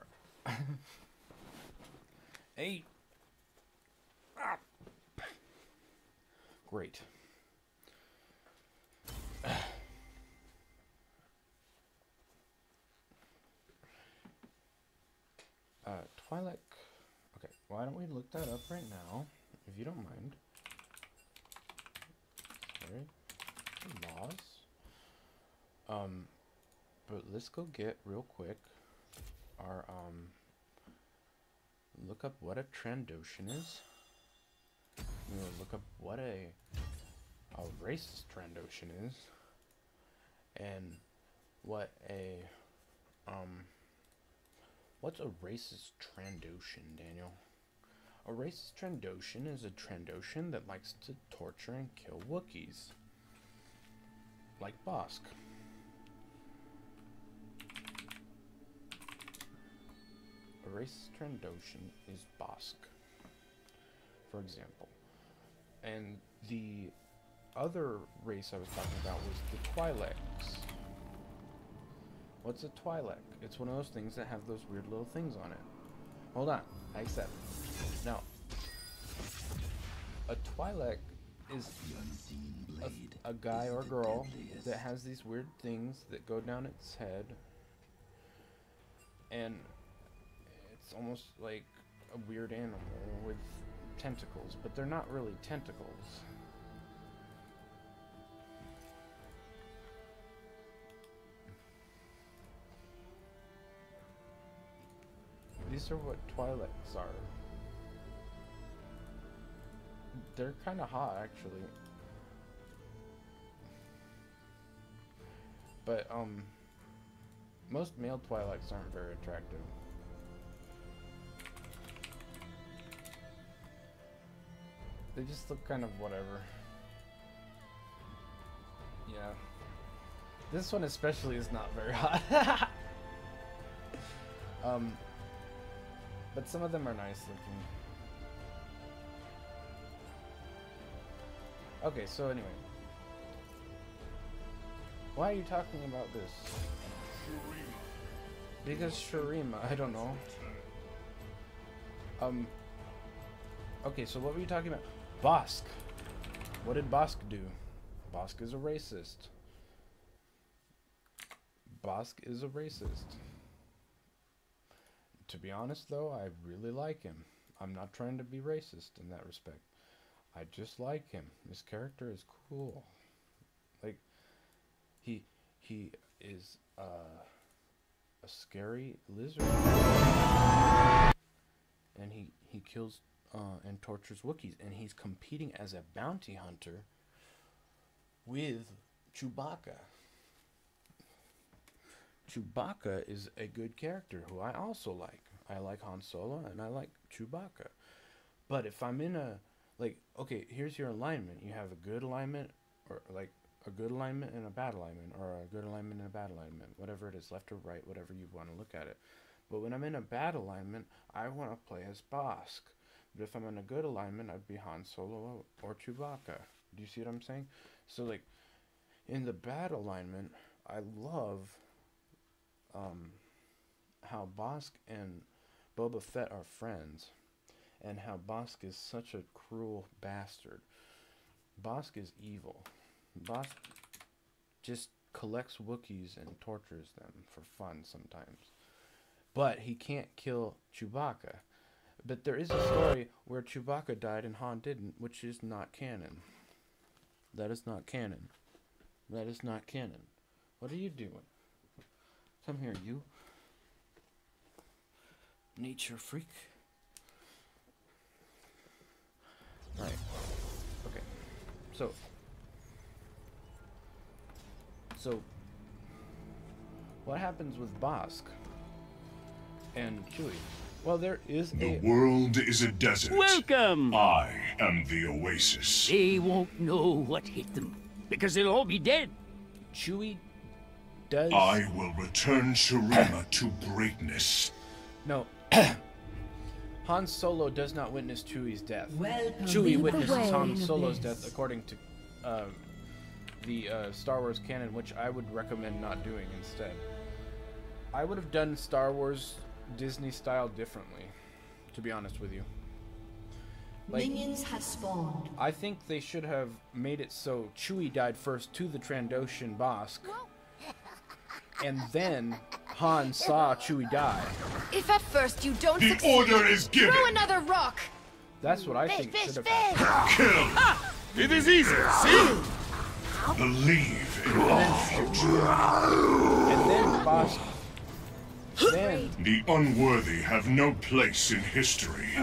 great. Twi'lek. Okay, why don't we look that up right now, if you don't mind? Sorry, laws. But let's go get real quick our look up what a Trandoshan is. We'll look up what a racist Trandoshan is, and what a what's a racist Trandoshan, Daniel? A racist Trandoshan is a Trandoshan that likes to torture and kill Wookiees, like Bosk. A racist Trandoshan is Bosk, for example. And the other race I was talking about was the Twi'leks. What's a Twi'lek? It's one of those things that have those weird little things on it. Hold on. I accept. Now, a Twi'lek is a guy or girl that has these weird things that go down its head, and it's almost like a weird animal with tentacles, but they're not really tentacles. These are what Twi'leks are. They're kind of hot, actually. But, most male Twi'leks aren't very attractive. They just look kind of whatever. Yeah. This one especially is not very hot. But some of them are nice looking. Okay, so anyway. Why are you talking about this? Because Shurima, I don't know. Okay, so what were you talking about? Bosk. What did Bosk do? Bosk is a racist. Bosk is a racist. To be honest, though, I really like him. I'm not trying to be racist in that respect. I just like him. His character is cool. Like, he is a scary lizard, and he kills and tortures Wookiees, and he's competing as a bounty hunter with Chewbacca. Chewbacca is a good character who I also like. I like Han Solo and I like Chewbacca. But if I'm in a, like, okay, here's your alignment. You have a good alignment, or like a good alignment and a bad alignment, or a good alignment and a bad alignment, whatever it is, left or right, whatever you want to look at it. But when I'm in a bad alignment, I want to play as Bosk. But if I'm in a good alignment, I'd be Han Solo or Chewbacca. Do you see what I'm saying? So, like, in the bad alignment, I love how Bosk and Boba Fett are friends, and how Bosk is such a cruel bastard. Bosk is evil. Bosk just collects Wookiees and tortures them for fun sometimes. But he can't kill Chewbacca. But there is a story where Chewbacca died and Han didn't, which is not canon. That is not canon. That is not canon. What are you doing? Come here, you. Nature freak. Right. Okay. So, what happens with Bosk and Chewie? Well, there is The world is a desert. Welcome! I am the oasis. They won't know what hit them, because they'll all be dead. Chewie does... I will return Shurima to greatness. No. Han Solo does not witness Chewie's death. Welcome. Chewie Lead witnesses the way Han in Solo's abyss. death according to the Star Wars canon, which I would recommend not doing instead. I would have done Star Wars Disney style differently, to be honest with you. Like, Minions have spawned. I think they should have made it so Chewie died first to the Trandoshan Bosk, and then Han saw Chewie die. If at first you don't The succeed, order is given. throw another rock. That's what I think should have happened. Kill. It is easy. See? Believe in our future. And then Bosk. Then The unworthy have no place in history.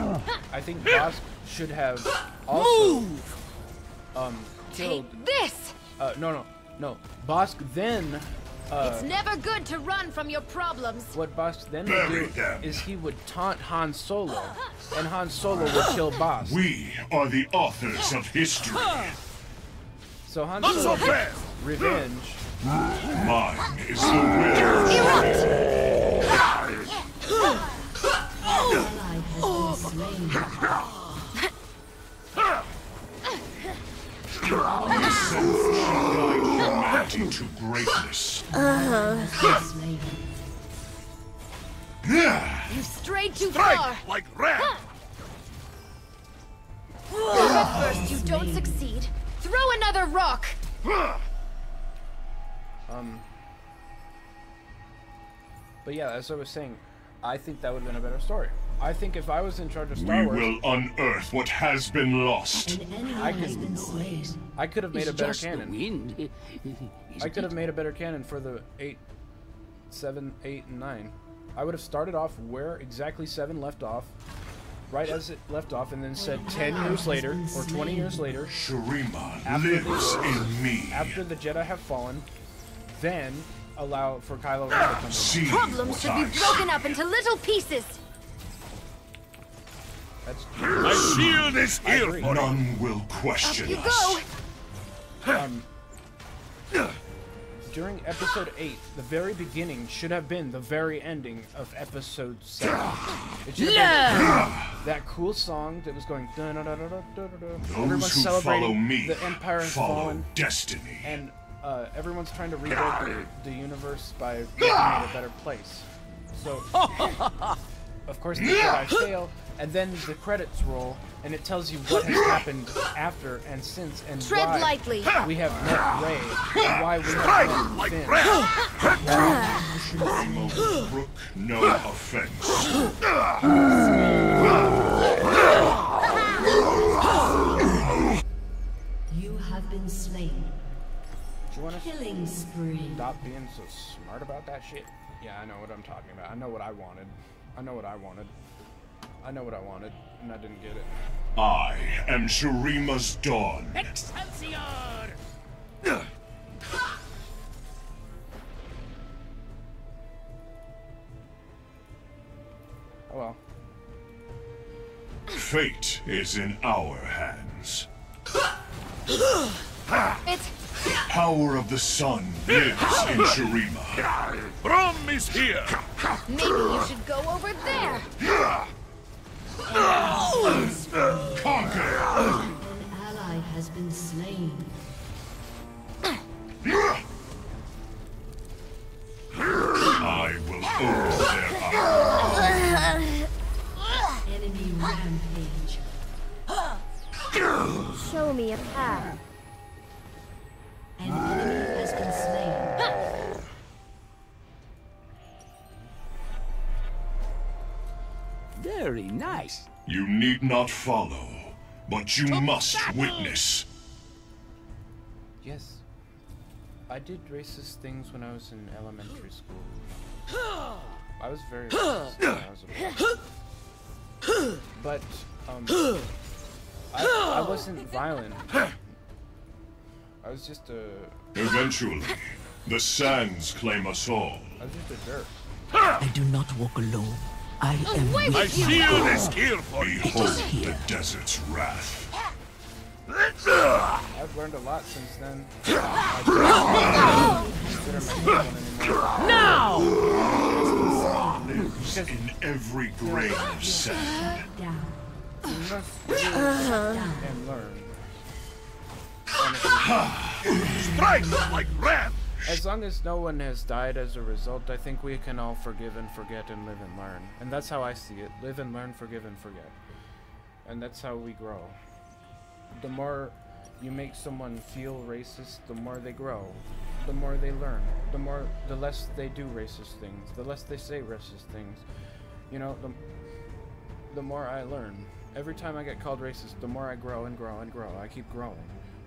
I think Bosk should have also killed. Take this. No. Bosk then. It's never good to run from your problems. What Bosk then would Bury do them. is he would taunt Han Solo, and Han Solo would kill Bosk. We are the authors of history. So Han Solo gets revenge. Mine is the will. Ally has been slain. Guide humanity to greatness. Has been slain. Yeah. You've strayed too Strike far. like ram. If at first you don't succeed, throw another rock. But yeah, as I was saying, I think that would have been a better story. I think if I was in charge of Star Wars, We will unearth what has been lost. An enemy I has could- been slain. I could have made It's a better just the canon. wind. I could have made a better canon for the 8, 7, 8, and 9. I would have started off where exactly 7 left off, right as it left off, and then said 10 years later, or 20 years later, Shurima After lives the- in me. after the Jedi have fallen, then allow for Kylo Ren to come in. See Problems what should be I broken up into little pieces. That's My shield is I here agree. for None will Up question you us. go. During episode 8, the very beginning should have been the very ending of episode 7. It should have been that cool song that was going da da da da da da da. Everyone's Those who celebrating follow me the Empire has follow fallen, destiny. and everyone's trying to rebuild the universe by making it a better place. So, of course, the Jedi fail, and then the credits roll, and it tells you what has happened after and since, and Tread why lightly. we have met Rey, and why we have met Finn. Shurima will brook no offense. You have been slain. Do you want to Killing spree. stop being so smart about that shit? Yeah, I know what I'm talking about. I know what I wanted. I know what I wanted. I know what I wanted, and I didn't get it. I am Shurima's dawn. Excelsior! Oh well. Fate is in our hands. It's Power of the sun lives in Shurima. Prob is here. maybe you should go over there. Conquer! An ally has been slain. I will own their armor. Enemy rampage. Show me a path. An enemy has been slain. Very nice. You need not follow, but you must witness. Yes. I did racist things when I was in elementary school. I was very racist when I was a boy. But, I wasn't violent. I was just a... Eventually, the sands claim us all. I was just a jerk. I do not walk alone. I am Away My with you! shield is here for you. Behold the desert's wrath. I've learned a lot since then. I don't consider myself one anymore. Now! Lives in every grain of sand. Down. You must do and learn. Honestly. Strike like ram. As long as no one has died as a result, I think we can all forgive and forget and live and learn. And that's how I see it. Live and learn, forgive and forget. And that's how we grow. The more you make someone feel racist, the more they grow. The more they learn. The less they do racist things. The less they say racist things. You know, the more I learn. Every time I get called racist, the more I grow and grow and grow. I keep growing.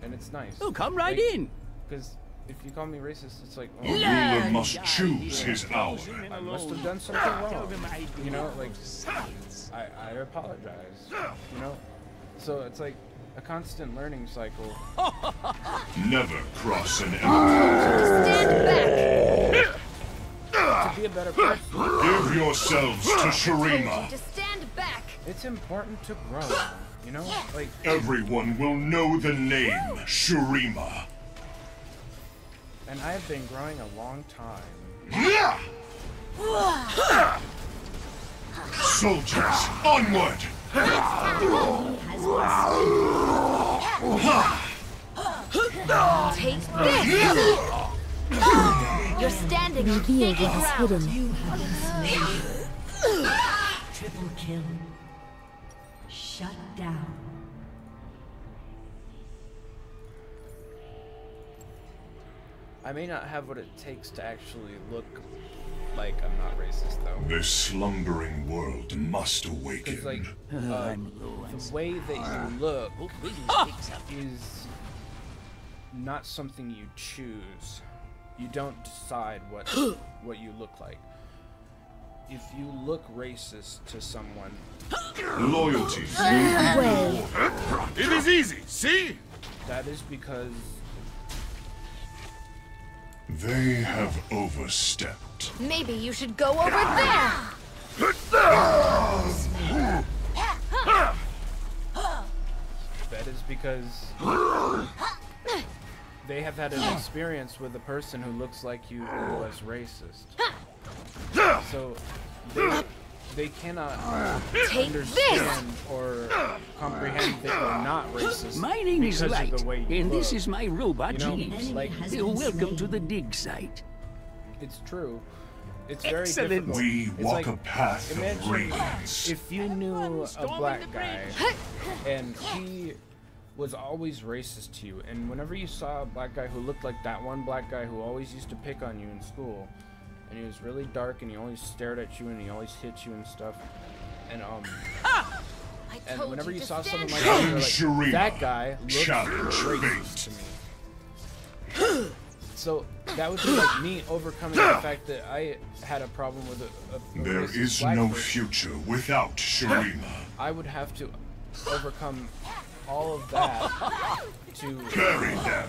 And it's nice. Oh, come right in. Because if you call me racist, it's like, A ruler must choose his hour. I must have done something wrong. You know, like, I apologize. You know? So it's like a constant learning cycle. Never cross an enemy. Stand To be a better person, Give yourselves to back! Shurima. To stand back! it's important to grow. You know? Like, Everyone will know the name Shurima. and I have been growing a long time. Soldiers, onward! Take this! You're standing on shaky ground. You have been slain. kill. Shut down. I may not have what it takes to actually look like I'm not racist, though. This slumbering world must awaken. Because, like, the way that you look is not something you choose. You don't decide what you look like. If you look racist to someone, loyalty. It is easy, see? That is because they have overstepped. Maybe you should go over there. That is because they have had an experience with a person who looks like you who was racist. So they cannot understand or comprehend that you're not racist. My name is because Light, of the way you and look. this is my robot, You know, Jeeves. like, Welcome to the dig site. It's true. It's very Excellent. difficult. We It's walk like, a path of imagine radiance. if you knew a black guy and he was always racist to you, and whenever you saw a black guy who looked like that one black guy who always used to pick on you in school, and he was really dark and he always stared at you and he always hit you and stuff, and and whenever you saw someone like that, you're like, that guy looks racist to me. So that would be like me overcoming the fact that I had a problem with a There racist is black no person. future without Shurima. I would have to overcome all of that to Bury them.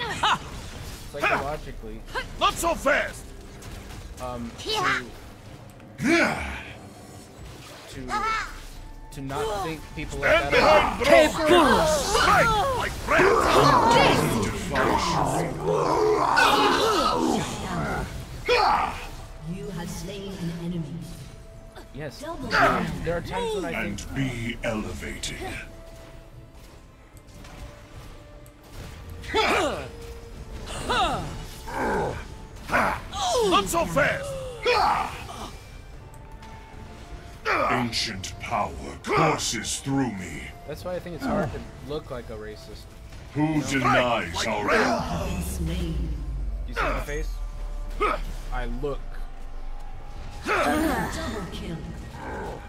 psychologically. Not so fast. To not think people like that You have slain an enemy. Yes. Double There are times when I think And be elevated. Not so fast. Ancient power courses through me. that's why I think it's hard to look like a racist. Who denies our been slain. You see my face? I look. Double kill.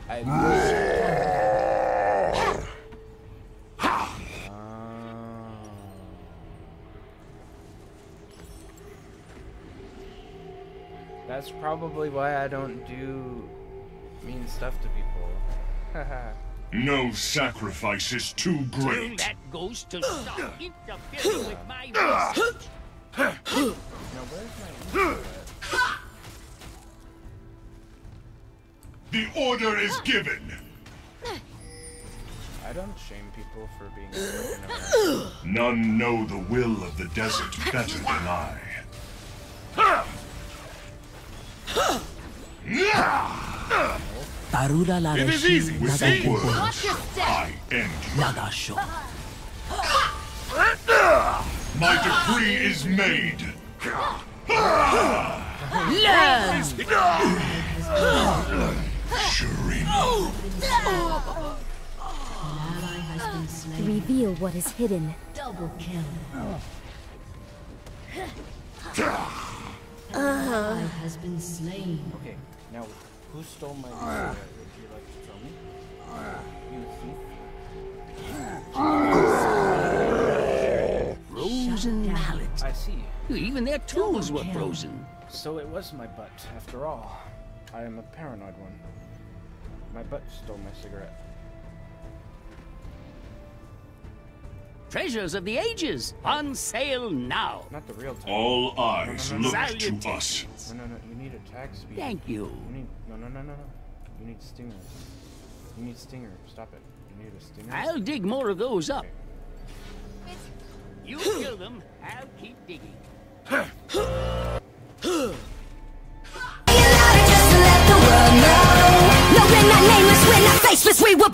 I look. That's probably why I don't do mean stuff to people. No sacrifice is too great. That goes to stop interfering with my research. Now, where's my info at? The order is given. I don't shame people for being broken around. None know the will of the desert better than I. Tarura la It is easy, we see. Words, I end you. Nagasho. My decree is made. Shurima. An ally has been slain. Reveal what is hidden. Double kill. An ally has been slain. Okay, now who stole my cigarette? Would you like to tell me? You thief. Frozen pallets. I see. Even their tools were frozen. So it was my butt, after all. I am a paranoid one. My butt stole my cigarette. Treasures of the ages, on sale now. Not the real time. All eyes No, no, no, look no. to us. No, you need attack speed. Thank you. You need, no. You need stinger. You need stinger. Stop it. You need a stinger. I'll dig more of those up. You kill them, I'll keep digging. No, we're not nameless, we're not faceless, we were